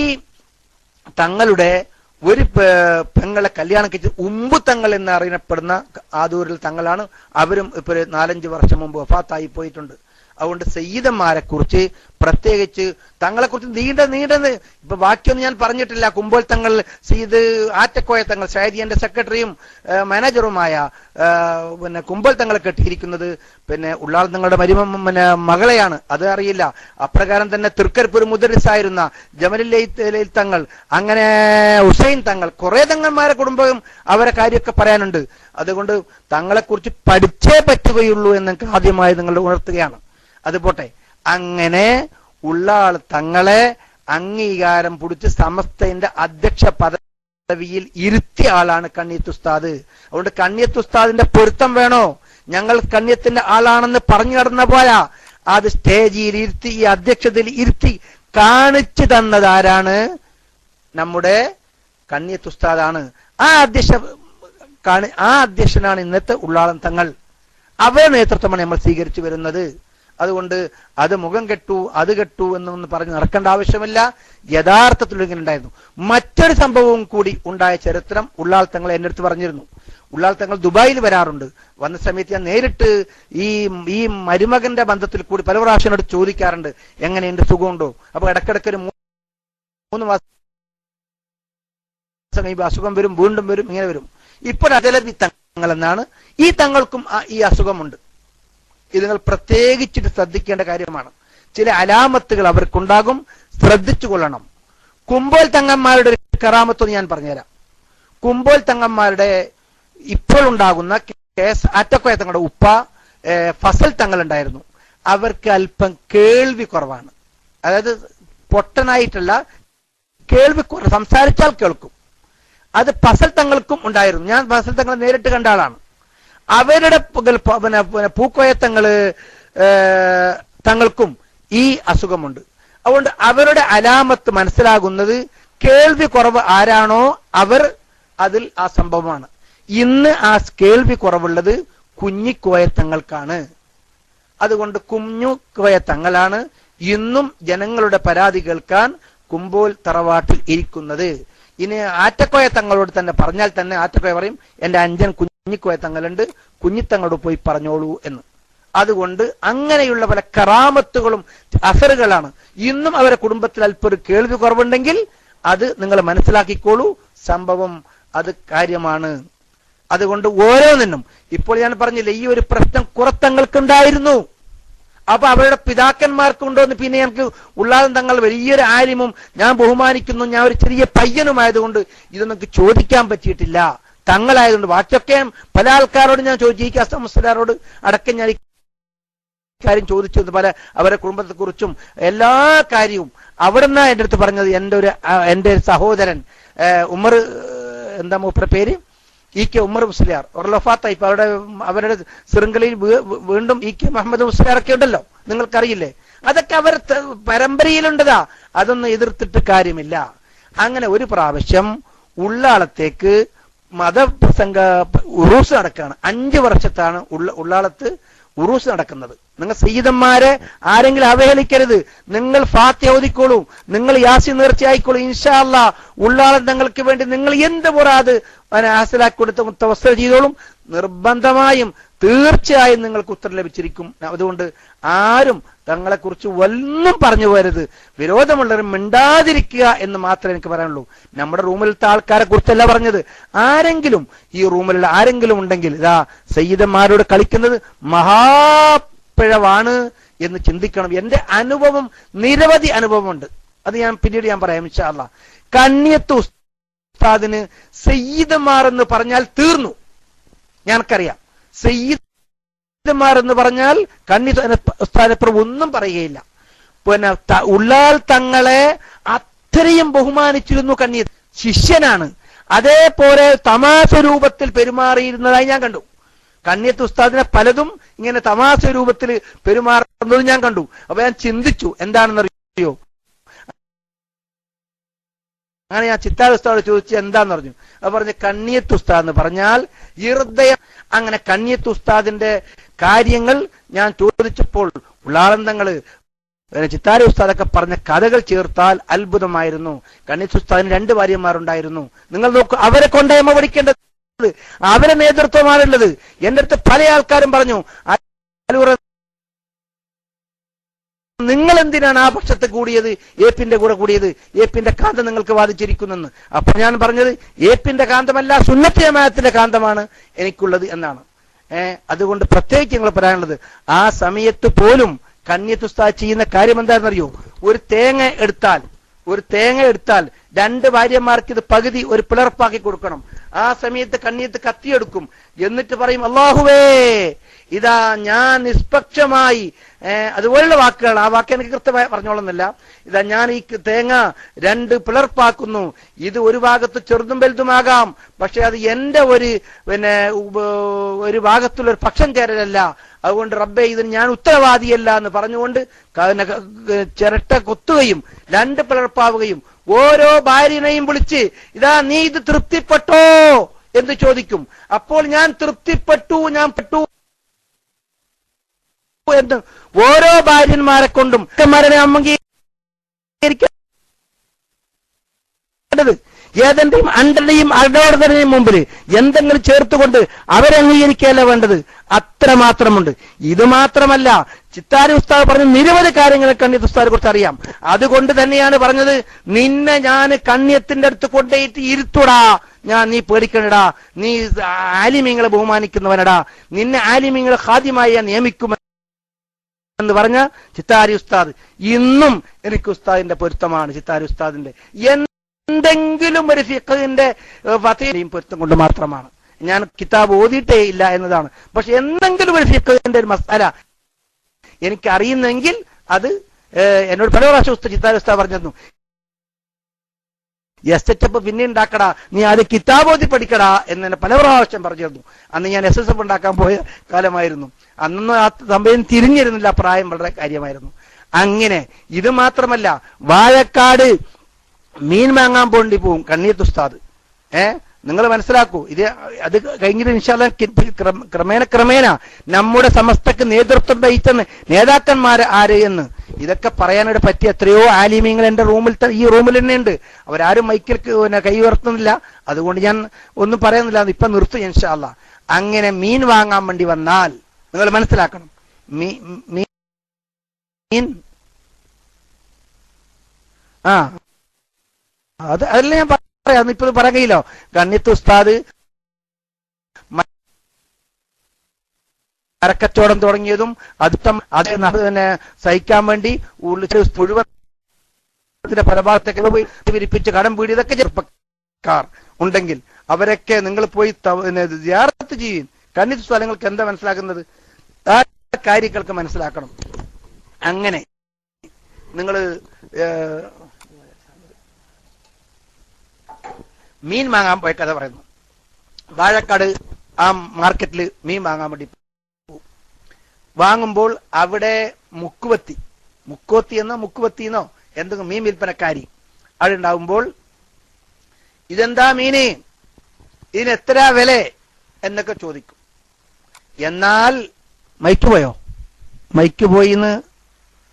തങ്ങളുടെ ഒരു പെങ്ങളെ കല്യാണം കഴിച്ച് ഉമ്പു തങ്ങൾ എന്ന് അറിയപ്പെടുന്ന ആദൂരിൽ തങ്ങളാണ്. അവരും ഇപ്പൊ 4-5 വർഷം മുമ്പ് വഫാത്തായി പോയിട്ടുണ്ട്. അതുകൊണ്ട് സയ്യിദന്മാരെ കുറിച്ച് പ്രത്യേകിച്ച് തങ്ങളെ കുറിച്ച് നീണ്ടത് ഇപ്പൊ ബാക്കിയൊന്നും ഞാൻ പറഞ്ഞിട്ടില്ല. കുമ്പോൾ തങ്ങൾ, സയ്യിദ് ആറ്റക്കോയ തങ്ങൾ, ഷാദിയന്റെ സെക്രട്ടറിയും മാനേജറുമായ കുമ്പോൾ തങ്ങളെ കെട്ടിയിരിക്കുന്നത് ഉള്ളാൾ തങ്ങളുടെ മകളെയാണ്. അത് അറിയില്ല. അപ്രകാരം തന്നെ തൃക്കരിപ്പൂർ മുദരിസായിരുന്ന ജമലുൽ തങ്ങൾ, അങ്ങനെ ഹുസൈൻ തങ്ങൾ, കുറെ തങ്ങന്മാരെ കുടുംബവും അവരെ കാര്യമൊക്കെ പറയാനുണ്ട്. അതുകൊണ്ട് തങ്ങളെക്കുറിച്ച് പഠിച്ചേ പറ്റുകയുള്ളൂ എന്ന് ആദ്യമായി നിങ്ങൾ ഉണർത്തുകയാണ്. അത് പോട്ടെ. അങ്ങനെ ഉള്ളാൾ തങ്ങളെ അംഗീകാരം പിടിച്ച് സമസ്തന്റെ അധ്യക്ഷ പദവിയിൽ ഇരുത്തിയ ആളാണ് കണ്ണിയത്ത് ഉസ്താദ്. അതുകൊണ്ട് കണ്ണിയത്ത് ഉസ്താദിന്റെ പൊരുത്തം വേണോ? ഞങ്ങൾ കണ്ണിയത്തിന്റെ ആളാണെന്ന് പറഞ്ഞു നടന്ന പോയാ അത് സ്റ്റേജിൽ ഇരുത്തി, ഈ അധ്യക്ഷതയിൽ ഇരുത്തി കാണിച്ചു തന്നതാരാണ്? നമ്മുടെ കണ്ണിയത്ത് ഉസ്താദാണ്. ആ അധ്യക്ഷനാണ് ഇന്നത്തെ ഉള്ളാളം തങ്ങൾ. അവരുടെ നേതൃത്വമാണ് നമ്മൾ സ്വീകരിച്ചു വരുന്നത്. അതുകൊണ്ട് അത് മുഖം കെട്ടു, അത് കെട്ടു എന്നൊന്ന് പറഞ്ഞ് നടക്കേണ്ട ആവശ്യമില്ല. യഥാർത്ഥത്തിൽ ഇങ്ങനെ ഉണ്ടായിരുന്നു. മറ്റൊരു സംഭവവും കൂടി ഉണ്ടായ ചരിത്രം ഉള്ളാൾ തങ്ങൾ എന്റെ അടുത്ത് പറഞ്ഞിരുന്നു. ഉള്ളാൾ തങ്ങൾ ദുബായിൽ വരാറുണ്ട്. വന്ന സമയത്ത് ഞാൻ നേരിട്ട് ഈ മരുമകന്റെ ബന്ധത്തിൽ കൂടി പല പ്രാവശ്യം എന്നോട് ചോദിക്കാറുണ്ട്, എങ്ങനെയുണ്ട്, സുഖമുണ്ടോ? അപ്പൊ ഇടക്കിടക്ക് ഒരു 3 മാസം അസുഖം വരും, വീണ്ടും വരും, ഇങ്ങനെ വരും. ഇപ്പോൾ അജലബി തങ്ങൾ എന്നാണ്. ഈ തങ്ങൾക്കും ഈ അസുഖമുണ്ട്. ഇത് നിങ്ങൾ പ്രത്യേകിച്ചിട്ട് ശ്രദ്ധിക്കേണ്ട കാര്യമാണ്. ചില അലാമത്തുകൾ അവർക്കുണ്ടാകും, ശ്രദ്ധിച്ചു കൊള്ളണം. കുമ്പോൾ തങ്ങന്മാരുടെ ഒരു കറാമത്തൊന്ന് ഞാൻ പറഞ്ഞുതരാം. കുമ്പോൾ തങ്ങന്മാരുടെ ഇപ്പോൾ ഉണ്ടാകുന്ന കേസ്, ആറ്റക്കോയ തങ്ങളുടെ ഉപ്പ ഫസൽ തങ്ങൾ ഉണ്ടായിരുന്നു. അവർക്ക് അല്പം കേൾവി കുറവാണ്. അതായത് പൊട്ടനായിട്ടല്ല, കേൾവി കുറവ്, സംസാരിച്ചാൽ കേൾക്കും. അത് ഫസൽ തങ്ങൾക്കും ഉണ്ടായിരുന്നു. ഞാൻ ഫസൽ തങ്ങളെ നേരിട്ട് കണ്ട ആളാണ്. അവരുടെ പൂക്കോയത്തങ്ങള് തങ്ങൾക്കും ഈ അസുഖമുണ്ട്. അതുകൊണ്ട് അവരുടെ അലാമത്ത് മനസ്സിലാകുന്നത് കേൾവി കുറവ് ആരാണോ അവർ അതിൽ ആ സംഭവമാണ്. ഇന്ന് ആ കേൾവി കുറവുള്ളത് കുഞ്ഞിക്കോയത്തങ്ങൾക്കാണ്. അതുകൊണ്ട് കുഞ്ഞുകോയത്തങ്ങളാണ് ഇന്നും ജനങ്ങളുടെ പരാതി കേൾക്കാൻ കുമ്പോൾ തറവാട്ടിൽ ഇരിക്കുന്നത്. ഇനി ആറ്റക്കോയ തങ്ങളോട് തന്നെ പറഞ്ഞാൽ തന്നെ ആറ്റക്കോയ പറയും, എന്റെ അഞ്ചൻ കുഞ്ഞിക്കോയ തങ്ങളുണ്ട്, കുഞ്ഞിത്തങ്ങളോട് പോയി പറഞ്ഞോളൂ എന്ന്. അതുകൊണ്ട് അങ്ങനെയുള്ള പല കറാമത്തുകളും അസറുകളാണ്. ഇന്നും അവരെ കുടുംബത്തിൽ അല്പം ഒരു കേൾവി കുറവുണ്ടെങ്കിൽ അത് നിങ്ങൾ മനസ്സിലാക്കിക്കോളൂ, സംഭവം അത് കാര്യമാണ്. അതുകൊണ്ട് ഓരോന്നിനും ഇപ്പോൾ ഞാൻ പറഞ്ഞില്ലേ, ഈ ഒരു പ്രശ്നം കുറത്തങ്ങൾക്കുണ്ടായിരുന്നു. അപ്പൊ അവരുടെ പിതാക്കന്മാർക്കുണ്ടോന്ന് പിന്നെ എനിക്ക് ഉള്ളാദൻ തങ്ങൾ വലിയൊരു ആലിമും ഞാൻ ബഹുമാനിക്കുന്നു, ഞാൻ ഒരു ചെറിയ പയ്യനുമായതുകൊണ്ട് ഇതൊന്നും ചോദിക്കാൻ പറ്റിയിട്ടില്ല. തങ്ങളായതുകൊണ്ട് ബാക്കിയൊക്കെ പല ആൾക്കാരോട് ഞാൻ ചോദിച്ചു, ഈ കസ്റ്റമസ്ലാരോട് അടക്കം ഞാൻ കാര്യം ചോദിച്ചു, പല അവരുടെ കുടുംബത്തെ കുറിച്ചും എല്ലാ കാര്യവും അവിടുന്ന് എന്റെ അടുത്ത് പറഞ്ഞത്. എന്റെ ഒരു സഹോദരൻ ഉമർ, എന്താ മൂപ്പരുടെ പേര്, ഇ.കെ. ഉമർ മുസ്ലിയാർ ഒറലഫാത്തായി. ഇപ്പൊ അവരുടെ ശൃംഖലയിൽ വീണ്ടും ഇ.കെ. മുഹമ്മദ് മുസ്ലിയാറൊക്കെ ഉണ്ടല്ലോ, നിങ്ങൾക്കറിയില്ലേ. അതൊക്കെ അവർ പരമ്പരയിലുണ്ടതാ, അതൊന്നും എതിർത്തിട്ട് കാര്യമില്ല. അങ്ങനെ ഒരു പ്രാവശ്യം ഉള്ളാളത്തേക്ക് മതപ്രസംഗ ഉറൂസ് നടക്കുകയാണ്. 5 വർഷത്താണ് ഉള്ളാളത്ത് ഉറൂസ് നടക്കുന്നത്. നിങ്ങൾ സയ്യിദന്മാരെ ആരെങ്കിലും അവഹേളിക്കരുത്. നിങ്ങൾ ഫാത്തിഹ ഓതിക്കോളൂ, നിങ്ങൾ യാസീൻ നേർച്ചയായിക്കോളൂ. ഇൻഷാ അല്ലാഹ് ഉള്ളാളം തങ്ങൾക്ക് വേണ്ടി നിങ്ങൾ എന്ത് മുറാദ് ഹാസിലാക്കി കൊടുത്ത് മുത്തവസ്സൽ ചെയ്തോളും. നിർബന്ധമായും തീർച്ചയായും നിങ്ങൾക്ക് ഉത്തരം ലഭിച്ചിരിക്കും. അതുകൊണ്ട് ആരും തങ്ങളെക്കുറിച്ച് ഒന്നും പറഞ്ഞു പോരുത്, വിരോധമുള്ളവരും മിണ്ടാതിരിക്കുക എന്ന് മാത്രമേ എനിക്ക് പറയാനുള്ളൂ. നമ്മുടെ റൂമിലത്തെ ആൾക്കാരെ കുറിച്ചല്ല പറഞ്ഞത്. ആരെങ്കിലും ഈ റൂമിലുള്ള ആരെങ്കിലും ഉണ്ടെങ്കിൽ ഇതാ സയ്യിദന്മാരോട് കളിക്കുന്നത് മഹാപിഴവാണ് എന്ന് ചിന്തിക്കണം. എന്റെ അനുഭവം, നിരവധി അനുഭവമുണ്ട്, അത് ഞാൻ പിന്നീട് പറയാം ഇൻഷാ അല്ലാഹ്. കണ്ണിയത്ത് ഉസ്താദിന് സയ്യിദന്മാർ എന്ന് പറഞ്ഞാൽ തീർന്നു. ഞങ്ങൾക്കറിയാം, സയ്യിദന്മാർ എന്ന് പറഞ്ഞാൽ കണ്ണിയത്ത് ഉസ്താദിനപ്പുറം ഒന്നും പറയുകയില്ല. പിന്നെ ഉള്ളാൽ തങ്ങളെ അത്രയും ബഹുമാനിച്ചിരുന്നു കണ്ണിയത്ത്. ശിഷ്യനാണ്, അതേപോലെ തമാശ രൂപത്തിൽ പെരുമാറിയിരുന്നതായി ഞാൻ കണ്ടു. കണ്ണിയത്ത് ഉസ്താദിനെ പലതും ഇങ്ങനെ തമാശ രൂപത്തിൽ പെരുമാറുന്നത് ഞാൻ കണ്ടു. അപ്പൊ ഞാൻ ചിന്തിച്ചു, എന്താണെന്നറിയോ, അങ്ങനെ ഞാൻ ചിത്താർ ഉസ്താദോട് ചോദിച്ചു എന്താന്ന് പറഞ്ഞു. അത് പറഞ്ഞ് കണ്ണിയത്ത് ഉസ്താദ് എന്ന് പറഞ്ഞാൽ ഹൃദയം. അങ്ങനെ കണ്ണിയത്ത് ഉസ്താദിന്റെ കാര്യങ്ങൾ ഞാൻ ചോദിച്ചപ്പോൾ ഉള്ളാളന്തങ്ങള് ചിത്താരി ഉസ്താദൊക്കെ പറഞ്ഞ കഥകൾ ചേർത്താൽ അത്ഭുതമായിരുന്നു. കണ്ണിയത്ത് ഉസ്താദിന് 2 ഭാര്യമാരുണ്ടായിരുന്നു. നിങ്ങൾ നോക്കൂ, അവരെ കൊണ്ടേമ പഠിക്കേണ്ടത്, അവരെ നേതൃത്വമാണുള്ളത്. എന്റെ അടുത്ത് പല ആൾക്കാരും പറഞ്ഞു, നിങ്ങൾ എന്തിനാണ് ആ പക്ഷത്ത് കൂടിയത്, ഏപ്പിന്റെ കൂടെ കൂടിയത്, ഏപ്പിന്റെ കാന്തം നിങ്ങൾക്ക് വാദിച്ചിരിക്കുന്നെന്ന്. അപ്പൊ ഞാൻ പറഞ്ഞത് ഏപ്പിന്റെ കാന്തമല്ല, സുന്നത്ത് ജമാഅത്തിന്റെ കാന്തമാണ് എനിക്കുള്ളത് എന്നാണ്. അതുകൊണ്ട് പ്രത്യേകിച്ച് നിങ്ങൾ പറയാനുള്ളത്, ആ സമയത്ത് പോലും കണ്ണിയത്ത് ഉസ്താദ് ചെയ്യുന്ന കാര്യം എന്താണെന്നറിയോ, ഒരു തേങ്ങ എടുത്താൽ 2 ഭാര്യമാർക്ക് ഇത് പകുതി ഒരു പിളർപ്പാക്കി കൊടുക്കണം. ആ സമയത്ത് കണ്ണിയത്ത് കത്തിയെടുക്കും, എന്നിട്ട് പറയും അല്ലാഹുവേ ഇതാ ഞാൻ നിഷ്പക്ഷമായി, അതുപോലുള്ള വാക്കുകൾ, ആ വാക്ക് എനിക്ക് കൃത്യമായി പറഞ്ഞോളുന്നില്ല, ഇതാ ഞാൻ ഈ തേങ്ങ 2 പിളർപ്പാക്കുന്നു, ഇത് ഒരു ഭാഗത്ത് ചെറുതും വലുതുമാകാം, പക്ഷെ അത് എന്റെ ഒരു ഭാഗത്തുള്ള ഒരു പക്ഷം ചേരലല്ല, അതുകൊണ്ട് റബ്ബേ ഇതിന് ഞാൻ ഉത്തരവാദിയല്ല എന്ന് പറഞ്ഞുകൊണ്ട് ചിരട്ട കൊത്തുകയും 2 പിളർപ്പാവുകയും ഓരോ ഭാര്യനെയും വിളിച്ച് ഇതാ നീ ഇത് തൃപ്തിപ്പെട്ടോ എന്ന് ചോദിക്കും. അപ്പോൾ ഞാൻ തൃപ്തിപ്പെട്ടു, ഞാൻ പെട്ടു എന്ന് ഓരോ ഭാര്യന്മാരെ കൊണ്ടും അംഗീകരിക്കേണ്ടത്. ഏതെന്റെയും അണ്ടയുടെയും അടോടനെയും മുമ്പിൽ എന്തെങ്കിലും ചേർത്തുകൊണ്ട് അവരെ അംഗീകരിക്കുകയല്ല വേണ്ടത്. അത്ര മാത്രമുണ്ട്. ഇത് മാത്രമല്ല, ചിത്താരി ഉസ്താദ് പറഞ്ഞ നിരവധി കാര്യങ്ങൾ കണ്ണിയത്ത് ഉസ്താദിനെ കുറിച്ച് അറിയാം. അതുകൊണ്ട് തന്നെയാണ് പറഞ്ഞത്, നിന്നെ ഞാൻ കണ്ണിയത്തിന്റെ അടുത്ത് കൊണ്ടുപോയിട്ട് ഇരുത്തുടാ, നീ പേടിക്കണടാ, നീ ആലിമീങ്ങളെ ബഹുമാനിക്കുന്നവനടാ, നിന്നെ ആലിമീങ്ങളെ ഖാദിമായി ഞാൻ നിയമിക്കുമെന്ന് പറഞ്ഞ ചിത്താരി ഉസ്താദ് ഇന്നും എനിക്ക് ഉസ്താദിന്റെ പൊരുത്തമാണ്. ചിത്താരി ഉസ്താദിന്റെ എന്തെങ്കിലും ഒരു ഫിഖഹിന്റെ ഫതീഹയും പൊരുത്തം കൊണ്ട് മാത്രമാണ്. ഞാൻ കിതാബ് ഓതിയിട്ടേ ഇല്ല എന്നതാണ്. പക്ഷെ എന്തെങ്കിലും ഒരു ഫിഖഹിന്റെ ഒരു മസാല എനിക്ക് അറിയുന്നെങ്കിൽ അത് എന്നോട് പല പ്രാവശ്യം ചിത്താരി ഉസ്താദ് പറഞ്ഞിരുന്നു, എസ്എച്ചപ്പ് പിന്നെ ഉണ്ടാക്കടാ, നീ അത് കിതാബ് ഓതി പഠിക്കടാ എന്ന് എന്നെ പല പ്രാവശ്യം പറഞ്ഞിരുന്നു. അന്ന് ഞാൻ SSF ഉണ്ടാക്കാൻ പോയ കാലമായിരുന്നു. അന്നൊന്നും ആ സംഭവം തിരിഞ്ഞിരുന്നില്ല, പ്രായം വളരെ കാര്യമായിരുന്നു. അങ്ങനെ ഇത് മാത്രമല്ല, വാഴക്കാട് മീൻ വാങ്ങാൻ പോണ്ടി പോവും കണ്ണിയത്ത് ഉസ്താദ്. നിങ്ങൾ മനസ്സിലാക്കൂ, അത് കഴിഞ്ഞിട്ട് ഇൻഷാ അല്ലാഹ് ക്രമേണ നമ്മുടെ സമസ്തക്ക് നേതൃത്വം വഹിച്ച നേതാക്കന്മാര് ആര് എന്ന് ഇതൊക്കെ പറയാനായിട്ട് പറ്റിയ എത്രയോ ആലിമീങ്ങൾ എന്റെ ഈ റൂമിൽ തന്നെ ഉണ്ട്. അവരാരും മൈക്കിൽ കൈ ഉയർത്തുന്നില്ല, അതുകൊണ്ട് ഞാൻ ഒന്നും പറയുന്നില്ല, ഇപ്പൊ നിർത്തും ഇൻഷാ അല്ലാഹ്. അങ്ങനെ മീൻ വാങ്ങാൻ വേണ്ടി വന്നാൽ നിങ്ങൾ മനസ്സിലാക്കണം, മീൻ അതല്ല ഞാൻ പറയാം, ഇപ്പൊ പറയാൻ കഴിയില്ലോ. ഗണ്യത്ത് ഉസ്താദ് മരക്കച്ചവടം തുടങ്ങിയതും അതേ തന്നെ സഹിക്കാൻ വേണ്ടി മുഴുവൻ പരഭാഗത്തേക്ക് പോയി വിരിപ്പിച്ച് കടം വീടി, ഇതൊക്കെ ചെറുപ്പക്കാർ ഉണ്ടെങ്കിൽ അവരൊക്കെ നിങ്ങൾ പോയി സിയാറത്ത് ചെയ്യും. ഗണ്യത്ത് സ്ഥലങ്ങൾക്ക് എന്താ മനസ്സിലാക്കുന്നത്? ആ കാര്യങ്ങൾക്ക് മനസ്സിലാക്കണം. അങ്ങനെ നിങ്ങൾ മീൻ വാങ്ങാൻ പോയ കഥ പറയുന്നു. വാഴക്കാട് ആ മാർക്കറ്റിൽ മീൻ വാങ്ങാൻ വേണ്ടി വാങ്ങുമ്പോൾ അവിടെ മുക്കുവത്തി എന്നോ മുക്കുവത്തിന്നോ എന്തെങ്കിലും മീൻ വിൽപ്പനക്കാരി അവിടെ ഉണ്ടാവുമ്പോൾ ഇതെന്താ മീന്, ഇതിന് എത്ര വില എന്നൊക്കെ ചോദിക്കും. എന്നാൽ മൈക്ക് പോയിന്ന്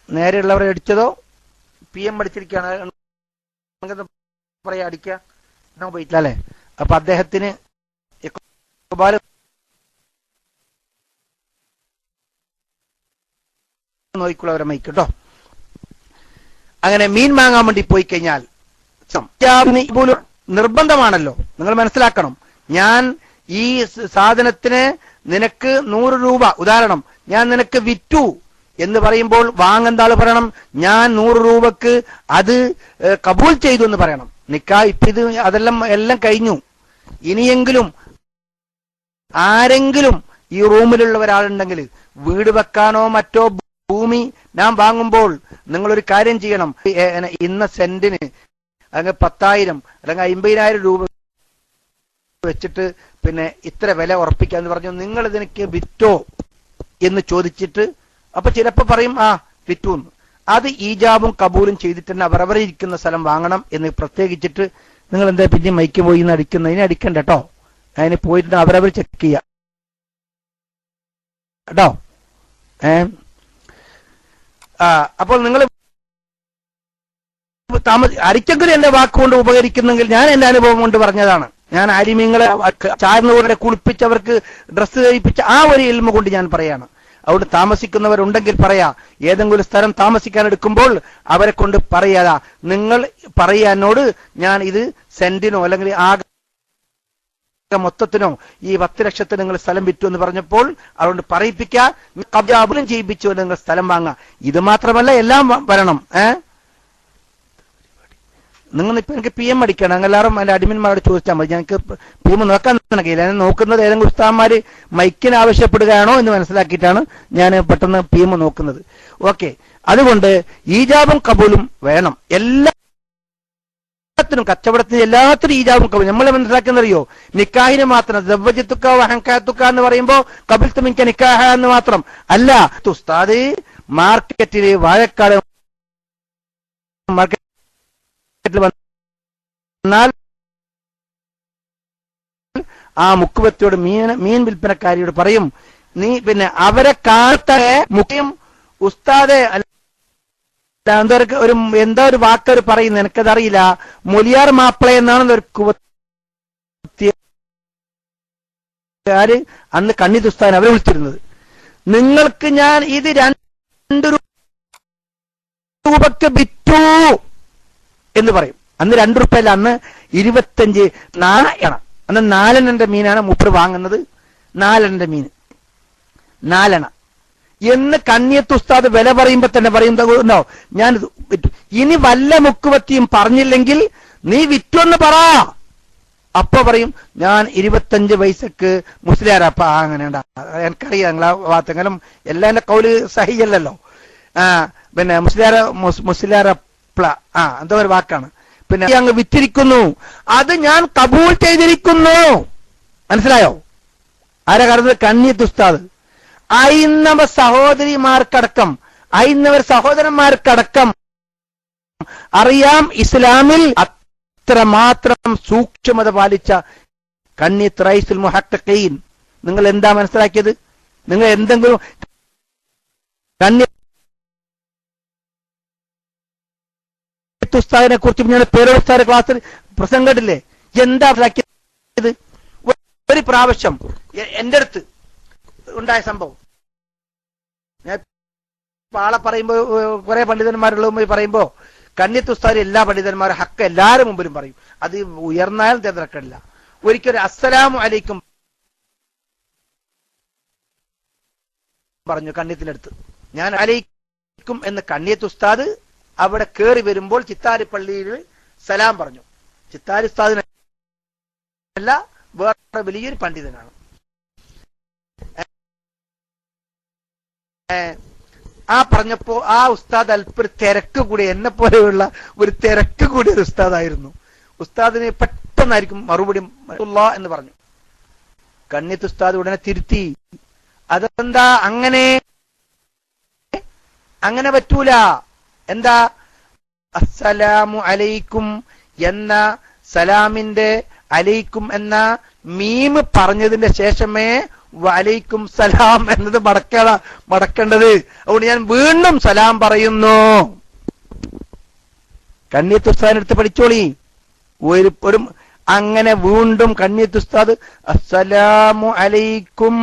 നേരെയുള്ളവരെ അടിച്ചതോ PM അടിച്ചിരിക്കുകയാണ് പറയാ, അടിക്കുക പോയിട്ടില്ല അല്ലെ. അപ്പൊ അദ്ദേഹത്തിന് നോക്കിക്കുള്ളവരെ മൈക്ക് കേട്ടോ. അങ്ങനെ മീൻ വാങ്ങാൻ വേണ്ടി പോയി കഴിഞ്ഞാൽ നിർബന്ധമാണല്ലോ, നിങ്ങൾ മനസ്സിലാക്കണം. ഞാൻ ഈ സാധനത്തിന് നിനക്ക് 100 രൂപ, ഉദാഹരണം ഞാൻ നിനക്ക് വിറ്റു എന്ന് പറയുമ്പോൾ വാങ്ങന്താൾ പറയണം ഞാൻ 100 രൂപക്ക് അത് കബൂൽ ചെയ്തു എന്ന് പറയണം. ഇപ്പൊ ഇത് എല്ലാം കഴിഞ്ഞു. ഇനിയെങ്കിലും ആരെങ്കിലും ഈ റൂമിലുള്ള ഒരാളുണ്ടെങ്കിൽ വീട് വെക്കാനോ മറ്റോ ഭൂമി ഞാൻ വാങ്ങുമ്പോൾ നിങ്ങളൊരു കാര്യം ചെയ്യണം. ഇന്ന സെന്റിന് അങ്ങ് 10,000 അല്ലെങ്കിൽ 50,000 രൂപ വെച്ചിട്ട് പിന്നെ ഇത്ര വില ഉറപ്പിക്കാന്ന് പറഞ്ഞു. നിങ്ങൾ ഇതിനൊക്കെ വിറ്റോ എന്ന് ചോദിച്ചിട്ട് അപ്പൊ ചിലപ്പോ പറയും വിറ്റു എന്ന്. അത് ഈജാബും കബൂലും ചെയ്തിട്ട് തന്നെ അവരവരിയ്ക്കുന്ന സ്ഥലം വാങ്ങണം എന്ന് പ്രത്യേകിച്ചിട്ട്. നിങ്ങൾ എന്താ പിന്നെ മൈക്ക് പോയി അടിക്കുന്നതിന് അടിക്കണ്ട കേട്ടോ. അതിന് പോയിട്ട് അവരവർ ചെക്ക് ചെയ്യാം കേട്ടോ. അപ്പോൾ നിങ്ങൾ അരിക്കെങ്കിലും എന്റെ വാക്കുകൊണ്ട് ഉപകരിക്കുന്നെങ്കിൽ ഞാൻ എന്റെ അനുഭവം കൊണ്ട് പറഞ്ഞതാണ്. ഞാൻ ആലിമീങ്ങളെ ചാർന്നുകൂടെ കുളിപ്പിച്ചവർക്ക് ഡ്രസ്സ് കഴിപ്പിച്ച ആ ഒരു ഇൽമ കൊണ്ട് ഞാൻ പറയാണ്. അവിടെ താമസിക്കുന്നവരുണ്ടെങ്കിൽ പറയാ, ഏതെങ്കിലും സ്ഥലം താമസിക്കാൻ എടുക്കുമ്പോൾ അവരെ കൊണ്ട് പറയാ, നിങ്ങൾ പറയാനോട് ഞാൻ ഇത് സെന്റിനോ അല്ലെങ്കിൽ ആകെ മൊത്തത്തിനോ ഈ 10 ലക്ഷത്തിന് നിങ്ങൾ സ്ഥലം വിറ്റു എന്ന് പറഞ്ഞപ്പോൾ അതുകൊണ്ട് പറയിപ്പിക്കുക, കബ്ജാബുലും ചെയ്യിപ്പിച്ചു നിങ്ങൾ സ്ഥലം വാങ്ങുക. ഇത് മാത്രമല്ല എല്ലാം വരണം. നിങ്ങൾ ഇപ്പൊ എനിക്ക് PM അടിക്കണം, എല്ലാവരും എന്റെ അഡ്മിന്മാരോട് ചോദിച്ചാൽ മതി. ഞങ്ങൾക്ക് PM നോക്കാൻ കഴിയില്ല. ഞാൻ നോക്കുന്നത് ഏതെങ്കിലും ഉസ്താദന്മാര് മൈക്കിന് ആവശ്യപ്പെടുകയാണോ എന്ന് മനസ്സിലാക്കിയിട്ടാണ് ഞാൻ പെട്ടെന്ന് PM നോക്കുന്നത്. ഓക്കെ, അതുകൊണ്ട് ഈജാബും കബൂലും വേണം. എല്ലാത്തിനും, കച്ചവടത്തിന് എല്ലാത്തിനും ഈജാബും കബൂലും. നമ്മൾ മനസ്സിലാക്കുന്നറിയോ, നിക്കാഹിന് മാത്രം ദവ്വജിത്തുക്ക വഹങ്കാത്തുക്ക എന്ന് പറയുമ്പോ കബിൽത്തു മിൻക നിക്കാഹ എന്ന് മാത്രം അല്ല. ഉസ്താദ് മാർക്കറ്റില് വാഴക്കാട് വന്നാൽ ആ മുക്കുവത്തിയോട് മീൻ വിൽപ്പനക്കാരിയോട് പറയും, നീ പിന്നെ അവരെ കാലത്തെ മുഖ്യം ഉസ്താദെ എന്താ ഒരു വാക്കവർ പറയുന്നത് എനിക്കതറിയില്ല, മൊലിയാർ മാപ്പിള എന്നാണ് ഒരു കുവത്തിയാര് അന്ന് കണ്ണി ഉസ്താദിനെ അവരെ വിളിച്ചിരുന്നത്. നിങ്ങൾക്ക് ഞാൻ ഇത് 2 രൂപക്ക് വിറ്റു എന്ന് പറയും. അന്ന് 2 രൂപയല്ല, അന്ന് 25 4 അന്ന് 4 മീനാണ് മൂപ്പർ വാങ്ങുന്നത്. 4 മീൻ 4 എന്ന് കണ്ണിയത്ത് ഉസ്താദ് വില പറയുമ്പോ തന്നെ പറയുന്നോ ഞാൻ വിറ്റു. ഇനി വല്ല മുക്കുവത്തിയും പറഞ്ഞില്ലെങ്കിൽ നീ വിറ്റൊന്ന് പറ. അപ്പൊ പറയും ഞാൻ 25 പൈസക്ക് മുസ്ലിയാരപ്പ. അങ്ങനെ എനിക്കറിയാം നിങ്ങളാ ഭാഗത്തെങ്കിലും എല്ലാം എന്റെ കൗല് സഹിയല്ലല്ലോ. പിന്നെ മുസ്ലിയാരപ്ല എന്തോ ഒരു വാക്കാണ്. പിന്നെ അങ്ങ് വിറ്റിരിക്കുന്നു, അത് ഞാൻ കബൂൽ ചെയ്തിരിക്കുന്നു. മനസ്സിലായോ? ആരാ കടന്നത്? കണ്ണിയത്ത് ഉസ്താദ്. ഐന്നവ സഹോദരിമാർക്കടക്കം, ഐന്നവർ സഹോദരന്മാർക്കടക്കം അറിയാം ഇസ്ലാമിൽ അത്രമാത്രം സൂക്ഷ്മത പാലിച്ച കണ്ണിയത്ത് റൈസുൽ മുഹഖഖീൻ. നിങ്ങൾ എന്താ മനസ്സിലാക്കിയത്? നിങ്ങൾ എന്തെങ്കിലും ഉസ്താദിനെ കുറിച്ച് ഞാൻ പേരോട് ഉസ്താദിന്റെ ക്ലാസ്സിൽ പ്രസംഗം കേട്ടില്ലേ? എന്താ മനസ്സിലാക്കിയത്? ഒരു പ്രാവശ്യം എന്റെ അടുത്ത് ഉണ്ടായ സംഭവം, ഞാൻ ആളെ പറയുമ്പോ കുറെ പണ്ഡിതന്മാരുള്ള പറയുമ്പോ കണ്ണിയത്ത് ഉസ്താദ് എല്ലാ പണ്ഡിതന്മാരും ഹക്ക് എല്ലാവരും മുമ്പിലും പറയും, അത് ഉയർന്നാലും തിരക്കില്ല. ഒരിക്കലും അസ്സലാമു അലൈക്കും പറഞ്ഞു കണ്ണിയത്തിനടുത്ത്. ഞാൻ അലൈക്കും എന്ന് കണ്ണിയത്ത് ഉസ്താദ് അവിടെ കയറി വരുമ്പോൾ ചിത്താരിപ്പള്ളിയിൽ സലാം പറഞ്ഞു. ചിത്താരി ഉസ്താദിനല്ല, വേറെ വലിയൊരു പണ്ഡിതനാണ്. ആ പറഞ്ഞപ്പോ ആ ഉസ്താദ് അല്പം തിരക്ക് കൂടി, എന്നെ പോലെയുള്ള ഒരു തിരക്ക് കൂടിയ ഒരു ഉസ്താദായിരുന്നു. ഉസ്താദിന് പെട്ടെന്നായിരിക്കും മറുപടി എന്ന് പറഞ്ഞു. കണ്ണിയത്ത് ഉസ്താദ് ഉടനെ തിരുത്തി, അതെന്താ അങ്ങനെ പറ്റൂല. എന്താ? അസ്സലാമു അലൈക്കും എന്ന സലാമിന്റെ അലൈക്കും എന്ന മീമ് പറഞ്ഞതിന്റെ ശേഷമേ വലൈക്കും സലാം എന്നത് മടക്കേണ്ടത്. അതുകൊണ്ട് ഞാൻ വീണ്ടും സലാം പറയുന്നു. കണ്ണിയത്ത് ഉസ്താദിനടുത്ത് പഠിച്ചോളി. ഒരു അങ്ങനെ വീണ്ടും കണ്ണിയത്ത് ഉസ്താദ് അസ്സലാമു അലൈക്കും,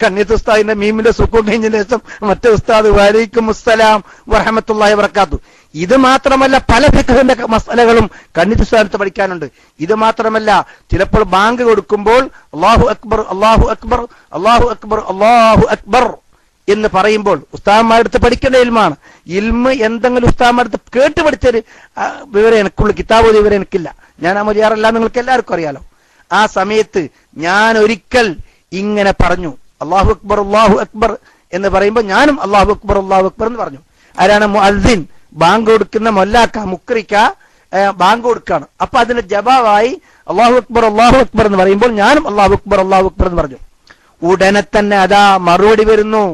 കണ്ണിയത്ത് ഉസ്താദിന്റെ മീമിന്റെ സുക്കൂൻ കഴിഞ്ഞതിന് ശേഷം മറ്റേ ഉസ്താദ് വലൈക്കും അസ്സലാം വറഹ്മത്തുള്ളാഹി വബറകാത്തു. ഇത് മാത്രമല്ല, പല ഫിഖ്ഹിന്റെ മസലകളും കണ്ണിയത്ത് ഉസ്താദിനടുത്ത് പഠിക്കാനുണ്ട്. ഇത് മാത്രമല്ല, ചിലപ്പോൾ ബാങ്ക് കൊടുക്കുമ്പോൾ അല്ലാഹു അക്ബർ അല്ലാഹു അക്ബർ അല്ലാഹു അക്ബർ അല്ലാഹു അക്ബർ എന്ന് പറയുമ്പോൾ ഉസ്താദന്മാരടുത്ത് പഠിക്കേണ്ട ഇൽമാണ്. ഇൽമ് എന്തെങ്കിലും ഉസ്താദന്മാരടുത്ത് കേട്ട് പഠിച്ചൊരു വിവരം എനിക്കുള്ളൂ, കിതാബ് വിവരം എനിക്കില്ല. ഞാൻ ആ മൊഴിയാറല്ല, നിങ്ങൾക്ക് എല്ലാവർക്കും അറിയാലോ. ആ സമയത്ത് ഞാൻ ഒരിക്കൽ ഇങ്ങനെ പറഞ്ഞു, അല്ലാഹു അക്ബർ എന്ന് പറയുമ്പോൾ ഞാനും അല്ലാഹു അക്ബർ എന്ന് പറഞ്ഞു. ആരാണ്? മുഅദ്ദിൻ, ബാങ്ക് കൊടുക്കുന്ന മൊല്ലാക്ക മുക്രിക്ക ബാങ്ക് കൊടുക്കാണ്. അപ്പൊ അതിന്റെ ജവാബായി അല്ലാഹു അക്ബർ എന്ന് പറയുമ്പോൾ ഞാനും അല്ലാഹു അക്ബർ എന്ന് പറഞ്ഞു. ഉടനെ തന്നെ അതാ മറുപടി വരുന്നു,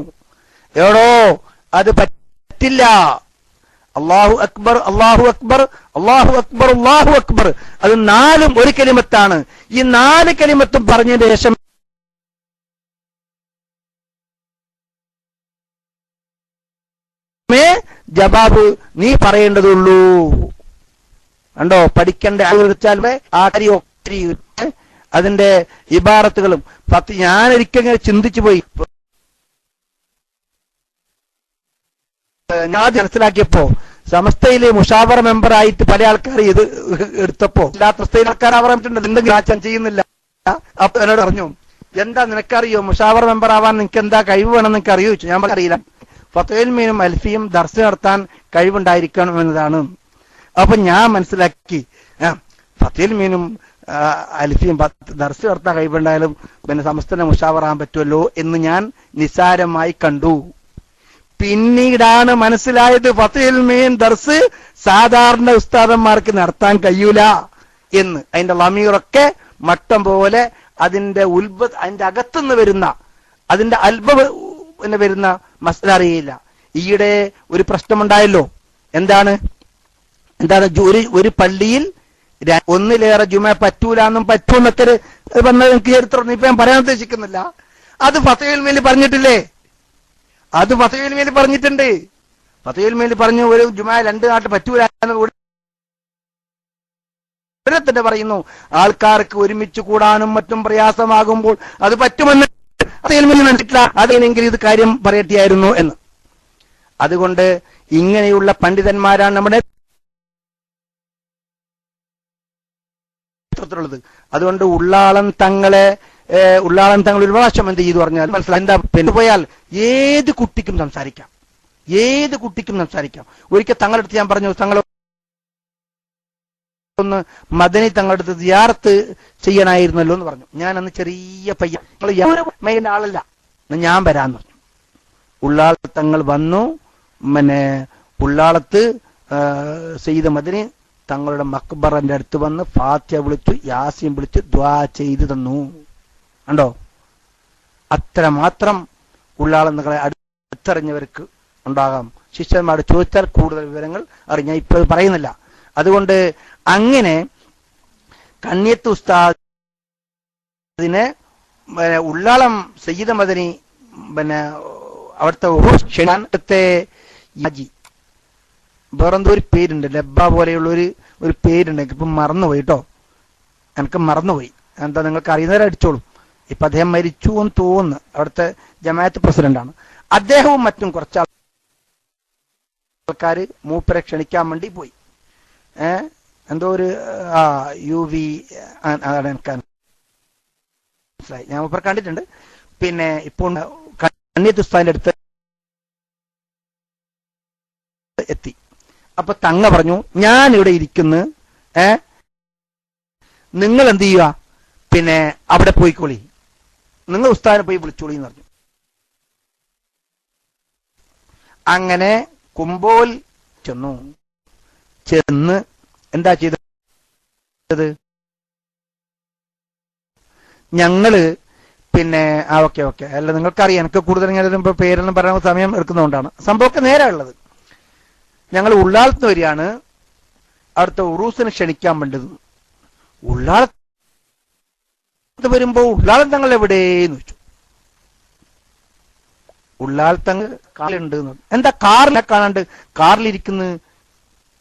എടോ അത് പറ്റില്ല, അല്ലാഹു അക്ബർ അല്ലാഹു അക്ബർ അല്ലാഹു അക്ബർ അല്ലാഹു അക്ബർ അത് നാലും ഒരു കലിമത്താണ്. ഈ 4 കലിമത്തും പറഞ്ഞതിന് ശേഷം ജവാബ് നീ പറയേണ്ടതുള്ളൂ. കണ്ടോ, പഠിക്കേണ്ട ആലോചിച്ചാൽ ആ കാര്യം അതിന്റെ ഇബാറത്തുകളും ഞാനൊരിക്കൽ ചിന്തിച്ചു പോയി. ഞാൻ മനസ്സിലാക്കിയപ്പോ സമസ്തയിലെ മുഷാവറ മെമ്പറായിട്ട് പല ആൾക്കാർ ഇത് എടുത്തപ്പോ എല്ലാ സമസ്തയിലെ ആൾക്കാർ പറഞ്ഞിട്ടുണ്ട് എന്തെങ്കിലും ആച്ചാൻ ചെയ്യുന്നില്ല. അപ്പൊ എന്നോട് പറഞ്ഞു, എന്താ നിനക്കറിയോ മുഷാവറ മെമ്പർ ആവാൻ നിനക്ക് എന്താ കഴിവ് വേണം നിനക്ക് അറിയോ? ഞാൻ അറിയില്ല. ഫത്വയിൽ മീനും അൽഫിയും ദർസ് നടത്താൻ കഴിവുണ്ടായിരിക്കണം എന്നതാണ്. അപ്പൊ ഞാൻ മനസ്സിലാക്കി, ഫത്വയിൽ മീനും അൽഫിയും ദർസ് നടത്താൻ കഴിവുണ്ടായാലും പിന്നെ സമസ്തനെ മുഷാവറാൻ പറ്റുമല്ലോ എന്ന് ഞാൻ നിസാരമായി കണ്ടു. പിന്നീടാണ് മനസ്സിലായത് ഫത്വയിൽ മീൻ ദർസ് സാധാരണ ഉസ്താദന്മാർക്ക് നടത്താൻ കഴിയൂല എന്ന്. അതിന്റെ ലമീറൊക്കെ മട്ടം പോലെ അതിന്റെ അതിന്റെ അകത്തുനിന്ന് വരുന്ന അതിന്റെ വരുന്ന മസല അറിയില്ല. ഈയിടെ ഒരു പ്രശ്നമുണ്ടായല്ലോ. എന്താണ് ഒരു പള്ളിയിൽ ഒന്നിലേറെ ജുമ പറ്റൂല എന്നും പറ്റൂന്നൊക്കെ വന്നത് എനിക്ക് ചരിത്രം ഇപ്പൊ ഞാൻ പറയാൻ ഉദ്ദേശിക്കുന്നില്ല. അത് ഫത്വയിൽ മേൽ പറഞ്ഞിട്ടില്ലേ? അത് ഫത്വയിൽ മേൽ പറഞ്ഞിട്ടുണ്ട്. ഫത്വയിൽ മേൽ പറഞ്ഞു ഒരു ജുമ 2 നാട്ട് പറ്റൂല തന്നെ പറയുന്നു. ആൾക്കാർക്ക് ഒരുമിച്ച് കൂടാനും മറ്റും പ്രയാസമാകുമ്പോൾ അത് പറ്റുമെന്ന് അതെങ്കിൽ ഇത് കാര്യം പറയട്ടിയായിരുന്നു എന്ന്. അതുകൊണ്ട് ഇങ്ങനെയുള്ള പണ്ഡിതന്മാരാണ് നമ്മുടെ ുള്ളത്. അതുകൊണ്ട് ഉള്ളാളം തങ്ങൾ ഒരു പ്രാവശ്യം എന്ത് ചെയ്തു പറഞ്ഞാൽ മനസ്സിലായി. എന്താ പിന്നെ പോയാൽ ഏത് കുട്ടിക്കും സംസാരിക്കാം. ഒരിക്കൽ തങ്ങളടുത്ത് ഞാൻ പറഞ്ഞു, തങ്ങൾ ഒന്ന് മദനി തങ്ങളടുത്ത് സിയാറത്ത് ചെയ്യണമായിരുന്നല്ലോ എന്ന് പറഞ്ഞു. ഞാൻ അന്ന് ചെറിയ പയ്യൻ, മെയിൻ്റെ ആളല്ല, ഞാൻ വരാന്ന് പറഞ്ഞു. ഉള്ളാള തങ്ങൾ വന്നു. പിന്നെ ഉള്ളാളത്ത് സയ്യിദ് മദനി തങ്ങളുടെ മക്ബറിന്റെ അടുത്ത് വന്ന് ഫാത്തിഹ വിളിച്ചു, യാസീൻ വിളിച്ച് ദുആ ചെയ്തു തന്നു. കണ്ടോ, അത്രമാത്രം ഉള്ളാളം നിങ്ങളെ അടുത്തറിഞ്ഞവർക്ക് ഉണ്ടാകാം. ശിഷ്യന്മാരോട് ചോദിച്ചാൽ കൂടുതൽ വിവരങ്ങൾ അറിഞ്ഞ ഇപ്പോൾ പറയുന്നില്ല. അതുകൊണ്ട് അങ്ങനെ കണ്ണിയത്ത് ഉസ്താദിനെ ഉള്ളാളം സയ്യിദ് മദനി പിന്നെ അവിടുത്തെ ക്ഷണത്തെ വേറെന്തോ ഒരു പേരുണ്ട്, ലബ്ബ പോലെയുള്ള ഒരു പേരുണ്ട്. ഇപ്പം മറന്നുപോയി കേട്ടോ, എനിക്ക് മറന്നുപോയി. എന്താ നിങ്ങൾക്ക് അറിയുന്നവരെ അടിച്ചോളും. ഇപ്പൊ അദ്ദേഹം മരിച്ചു എന്ന് തോന്നുന്നു, അവിടുത്തെ ജമാഅത്ത് പ്രസിഡന്റാണ്. അദ്ദേഹവും മറ്റും കുറച്ച് ആൾക്കാർ മൂപ്പരെ ക്ഷണിക്കാൻ വേണ്ടി പോയി. എന്തോ ഒരു UV അതാണ് എനിക്ക് മനസ്സിലായി, ഞാൻ മൂപ്പർ കണ്ടിട്ടുണ്ട്. പിന്നെ ഇപ്പോൾ കണ്ണിയത്ത് ഉസ്താദിന്റെ അടുത്ത് എത്തി. അപ്പൊ തങ്ങ പറഞ്ഞു, ഞാൻ ഇവിടെ ഇരിക്കുന്നു, നിങ്ങൾ എന്ത് ചെയ്യുക, പിന്നെ അവിടെ പോയിക്കോളി, നിങ്ങൾ ഉസ്താദിനെ പോയി വിളിച്ചോളി എന്ന് പറഞ്ഞു. അങ്ങനെ കുമ്പോൽ ചെന്ന് എന്താ ചെയ്തത്, ഞങ്ങള് പിന്നെ ഓക്കെ അല്ല, നിങ്ങൾക്കറിയാം, എനിക്ക് കൂടുതൽ ഇങ്ങനെ പേരൊന്നും പറയാൻ സമയം എടുക്കുന്നതുകൊണ്ടാണ്. സംഭവമൊക്കെ നേരെ ഉള്ളത്. ഞങ്ങൾ ഉള്ളാളത്ത് വരികയാണ്, അവിടുത്തെ ഉറൂസിന് ക്ഷണിക്കാൻ വേണ്ടത്. ഉള്ളാളത്ത് വരുമ്പോ ഉള്ളാളം തങ്ങൾ എവിടെയെന്ന് വെച്ചു. ഉള്ളാളത്തങ്ങൾ കാറുണ്ട്. എന്താ കാറിനെ കാണാണ്ട്, കാറിലിരിക്കുന്നു,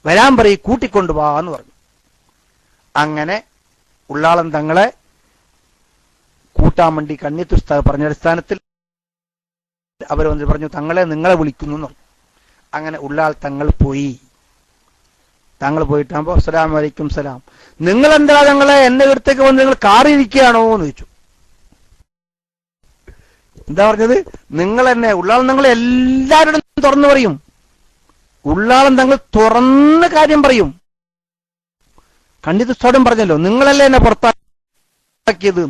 വരാൻ പറയും, കൂട്ടിക്കൊണ്ടുപോവാന്ന് പറഞ്ഞു. അങ്ങനെ ഉള്ളാളം തങ്ങളെ കൂട്ടാൻ വേണ്ടി കണ്ണിയത്ത് ഉസ്താദ് പറഞ്ഞ അടിസ്ഥാനത്തിൽ അവർ വന്നിട്ട് പറഞ്ഞു, തങ്ങളെ നിങ്ങളെ വിളിക്കുന്നു എന്ന് പറഞ്ഞു. അങ്ങനെ ഉള്ളാൾ തങ്ങൾ പോയി. താങ്കൾ പോയിട്ടാകുമ്പോ അസ്സലാമു അലൈക്കും സലാം, നിങ്ങൾ എന്താ തങ്ങളെ എന്നെ ഇവിടത്തേക്ക് വന്ന് നിങ്ങൾ കാറിയിരിക്കുകയാണോ എന്ന് ചോദിച്ചു. എന്താ പറഞ്ഞത്, നിങ്ങൾ എന്നെ ഉള്ളാളം തങ്ങൾ എല്ലാവരോടും തുറന്നു പറയും, ഉള്ളാളം തങ്ങൾ തുറന്ന് കാര്യം പറയും. കണ്ണിയത്ത് ഉസ്താദും പറഞ്ഞല്ലോ, നിങ്ങളല്ലേ എന്നെ പുറത്താക്കിയത്.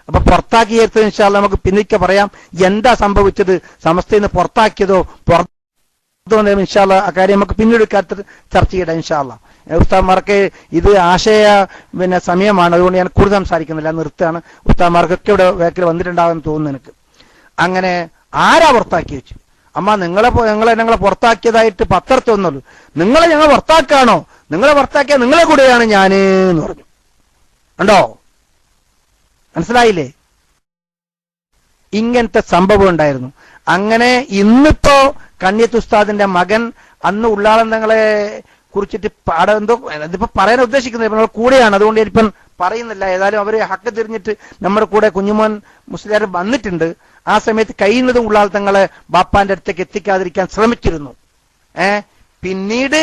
അപ്പൊ പുറത്താക്കിയത് ഇൻഷാ അല്ലാഹ് നമുക്ക് പിന്നിക്ക് പറയാം എന്താ സംഭവിച്ചത്, സമസ്തയിൽ നിന്ന് പുറത്താക്കിയതോ ഇൻഷാ അല്ലാഹ് ആ കാര്യം നമുക്ക് പിന്നീട് ചർച്ച ചെയ്യണം ഇൻഷാ അല്ലാഹ്. ഉസ്താദ്മാർക്ക് ഇത് ആശയ സമയമാണ്, അതുകൊണ്ട് ഞാൻ കൂടുതൽ സംസാരിക്കുന്നില്ല, നിർത്തുകയാണ്. ഉസ്താദ്മാർക്കൊക്കെ ഇവിടെ വേക്കിൽ വന്നിട്ടുണ്ടാകുമെന്ന് തോന്നുന്നു എനിക്ക്. അങ്ങനെ ആരാ പുറത്താക്കി വെച്ചു, അമ്മ ഞങ്ങളെ പുറത്താക്കിയതായിട്ട് പത്രത്തിൽ വന്നുള്ളൂ, നിങ്ങളെ ഞങ്ങൾ പുറത്താക്കാണോ, നിങ്ങളെ പുറത്താക്കിയ നിങ്ങളെ കൂടെയാണ് ഞാന് എന്ന് പറഞ്ഞു. കണ്ടോ, മനസ്സിലായില്ലേ? ഇങ്ങനത്തെ സംഭവം ഉണ്ടായിരുന്നു. അങ്ങനെ ഇന്നിപ്പോ കണ്ണിയത്ത് ഉസ്താദിന്റെ മകൻ അന്ന് ഉള്ളാളം തങ്ങളെ കുറിച്ചിട്ട് എന്തോ ഇതിപ്പോ പറയാൻ ഉദ്ദേശിക്കുന്നത് നമ്മൾ കൂടെയാണ്, അതുകൊണ്ട് ഇപ്പം പറയുന്നില്ല. ഏതായാലും അവര് ഹക്ക് തിരിഞ്ഞിട്ട് നമ്മുടെ കൂടെ കുഞ്ഞുമോൻ മുസ്ലിയാർ വന്നിട്ടുണ്ട്. ആ സമയത്ത് കഴിയുന്നതും ഉള്ളാൾ തങ്ങളെ ബാപ്പാന്റെ അടുത്തേക്ക് എത്തിക്കാതിരിക്കാൻ ശ്രമിച്ചിരുന്നു. പിന്നീട്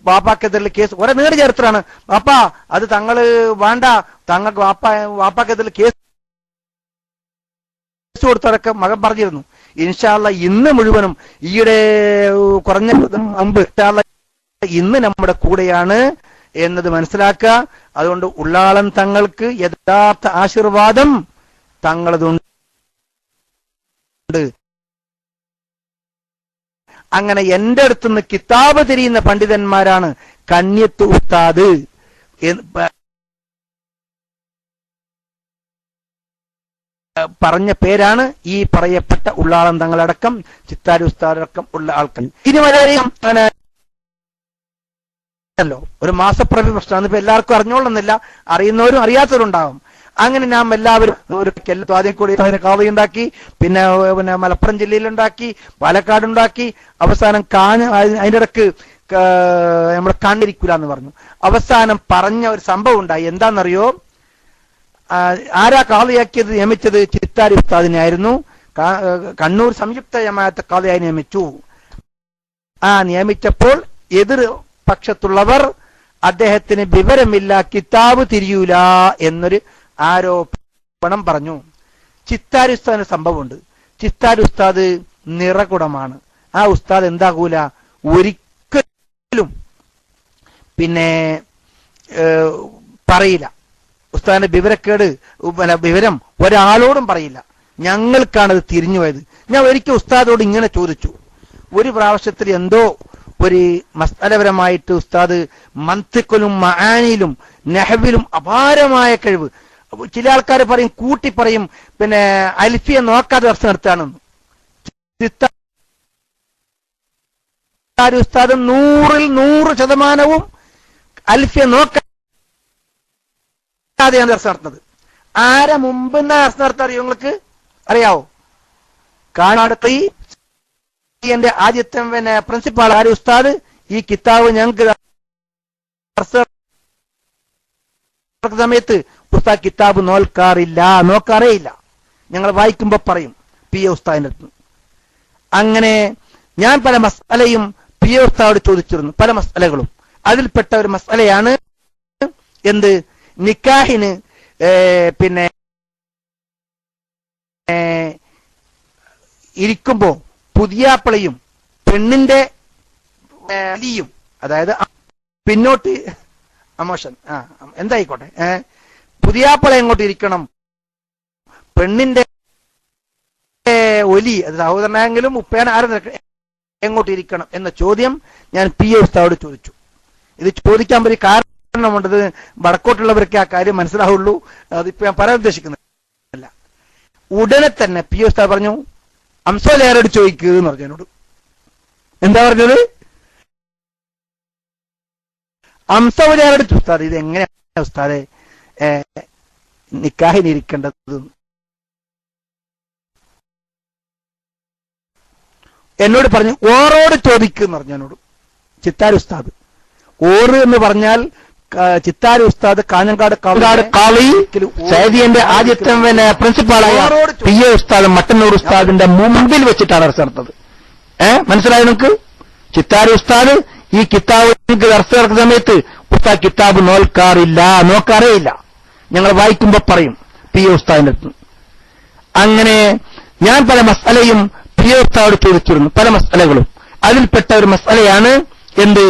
വാപ്പാക്കെതിരിൽ കേസ് കുറെ നേടി ചേർത്താണ്. വാപ്പാ അത് തങ്ങള് വേണ്ട, തങ്ങൾക്ക് വാപ്പാക്കെതിരിൽ കേസ് കൊടുത്തവരൊക്കെ മകൻ പറഞ്ഞിരുന്നു. ഇൻഷാ അല്ലാഹ് ഇന്ന് മുഴുവനും ഈയിടെ കുറഞ്ഞ മുമ്പ് ഇന്ന് നമ്മുടെ കൂടെയാണ് എന്നത് മനസ്സിലാക്കുക. അതുകൊണ്ട് ഉള്ളാളം തങ്ങൾക്ക് യഥാർത്ഥ ആശീർവാദം തങ്ങളതുണ്ട്. അങ്ങനെ എന്റെ അടുത്തുനിന്ന് കിതാബ് തിരിയുന്ന പണ്ഡിതന്മാരാണ് കണ്ണിയത്ത് ഉസ്താദ് പറഞ്ഞ പേരാണ് ഈ പറയപ്പെട്ട ഉള്ളാളം തങ്ങളടക്കം ചിത്താരി ഉസ്താദടക്കം ഉള്ള ആൾക്കാർ. ഇനി വളരെയധികം ഒരു മാസപ്രവി പ്രശ്നമാണ്. ഇപ്പൊ എല്ലാവർക്കും അറിഞ്ഞോളുന്നില്ല, അറിയുന്നവരും അറിയാത്തവരും ഉണ്ടാകും. അങ്ങനെ നാം എല്ലാവരും ഒരു ആദ്യം കൂടി അതിനെ കാവയുണ്ടാക്കി, പിന്നെ മലപ്പുറം ജില്ലയിലുണ്ടാക്കി, പാലക്കാടുണ്ടാക്കി, അവസാനം അതിന്റെ ഇടക്ക് നമ്മുടെ കണ്ണിരിക്കൂല എന്ന് പറഞ്ഞു. അവസാനം പറഞ്ഞ ഒരു സംഭവം ഉണ്ടായി. എന്താണെന്നറിയോ, ആരാ കാളിയാക്കിയത് നിയമിച്ചത് ചിത്താരി ഉസ്താദിനെ ആയിരുന്നു. കണ്ണൂർ സംയുക്ത ജമാഅത്ത് കാളിയായി നിയമിച്ചു. നിയമിച്ചപ്പോൾ എതിർ പക്ഷത്തുള്ളവർ അദ്ദേഹത്തിന് വിവരമില്ല, കിതാബ് തിരിയൂല എന്നൊരു ആരോപണം പറഞ്ഞു. ചിത്താരി ഉസ്താദിന് സംഭവമുണ്ട്. ചിത്താരി ഉസ്താദ് നിറകുടമാണ്. ആ ഉസ്താദ് എന്താകൂല, ഒരിക്കലും പിന്നെ പറയില്ല. ഉസ്താദിന്റെ വിവരക്കേട് വിവരം ഒരാളോടും പറയില്ല. ഞങ്ങൾക്കാണത് തിരിഞ്ഞു പോയത്. ഞാൻ ഒരിക്കൽ ഉസ്താദോട് ഇങ്ങനെ ചോദിച്ചു. ഒരു പ്രാവശ്യത്തിൽ എന്തോ ഒരു മസ്അലപരമായിട്ട് ഉസ്താദ് മന്തിഖിലും മആനിയിലും നഹ്വിലും അപാരമായ കഴിവ്. ചില ആൾക്കാർ പറയും, കൂട്ടി പറയും, പിന്നെ അൽഫിയെ നോക്കാതെ ദർസ് നടത്താണെന്ന്. ഉസ്താദ് 100% അൽഫിയെ നോക്കാതെയാണ് ദർസ് നടത്തുന്നത്. ആരെ മുമ്പ് ദർസ് നടത്താൻ അറിയോ നിങ്ങൾക്ക്? അറിയാവോ? കാണാടത്ത് എന്റെ ആദ്യത്തെ പ്രിൻസിപ്പാൾ ആര് ഉസ്താദ് ഈ കിതാബ് ഞങ്ങൾക്ക് സമയത്ത് ഉസ്താദ് കിതാബ് നോക്കാറേ ഇല്ല. ഞങ്ങൾ വായിക്കുമ്പോ പറയും പി എ ഉസ്താദിന്റെ അടുത്ത്. അങ്ങനെ ഞാൻ പല മസ്അലയും പി എ ഉസ്താദോട് ചോദിച്ചിരുന്നു, പല മസ്അലകളും. അതിൽപ്പെട്ട ഒരു മസ്അലയാണ് എന്ത്, നിക്കാഹിന് പിന്നെ ഇരിക്കുമ്പോ പുതിയാപ്പളയും പെണ്ണിന്റെ വലിയും, അതായത് പിന്നോട്ട് അമോഷൻ എന്തായിക്കോട്ടെ, പുതിയാപ്പള എങ്ങോട്ട് ഇരിക്കണം, പെണ്ണിന്റെ ഒലി അത് സഹോദരനെങ്കിലും ഉപ്പയാണ് ആരും എങ്ങോട്ട് ഇരിക്കണം എന്ന ചോദ്യം ഞാൻ പി എ ഉസ്താദോട് ചോദിച്ചു. ഇത് ചോദിക്കാൻ പറ്റിയ കാരണമുണ്ടത് വടക്കോട്ടുള്ളവർക്ക് ആ കാര്യം മനസ്സിലാവുള്ളൂ. അതിപ്പോ ഞാൻ പറയാൻ ഉദ്ദേശിക്കുന്നില്ല. ഉടനെ തന്നെ പി എ ഉസ്താദ് പറഞ്ഞു, അംസോലേരോട് ചോദിക്കുക എന്ന് പറഞ്ഞു എന്നോട്. എന്താ പറഞ്ഞത്? അംസോലേരോട് ഉസ്താദ് ഇത് എങ്ങനെയാണ് ഉസ്താദെ നിക്കാഹിനിരിക്കേണ്ടത് എന്നോട് പറഞ്ഞു. ഓറോട് ചോദിക്കുന്നു പറഞ്ഞു എന്നോട് ചിത്താരി ഉസ്താദ്. ഓറ് എന്ന് പറഞ്ഞാൽ ചിത്താരി ഉസ്താദ് കാഞ്ഞങ്ങാട് കാളി സൈദിയന്റെ ആദ്യത്തെ പ്രിൻസിപ്പാളായ പി എ ഉസ്താദ് മട്ടന്നൂർ ഉസ്താദിന്റെ മുമ്പിൽ വെച്ചിട്ടാണ് ദർസ് നടത്തുന്നത്. മനസ്സിലായി നിങ്ങൾക്ക്? ചിത്താരി ഉസ്താദ് ഈ കിതാബ് ദർസ് നടക്കുന്ന സമയത്ത് ഉസ്താദ് കിതാബ് നോക്കാറേ ഇല്ല. ഞങ്ങൾ വായിക്കുമ്പോ പറയും പി എ ഉസ്താദിന്റെ അടുത്ത്. അങ്ങനെ ഞാൻ പല മസ്അലയും പി എ ഉസ്താദോട് ചോദിച്ചിരുന്നു, പല മസ്അലകളും. അതിൽപ്പെട്ട ഒരു മസ്അലയാണ് എന്ത്,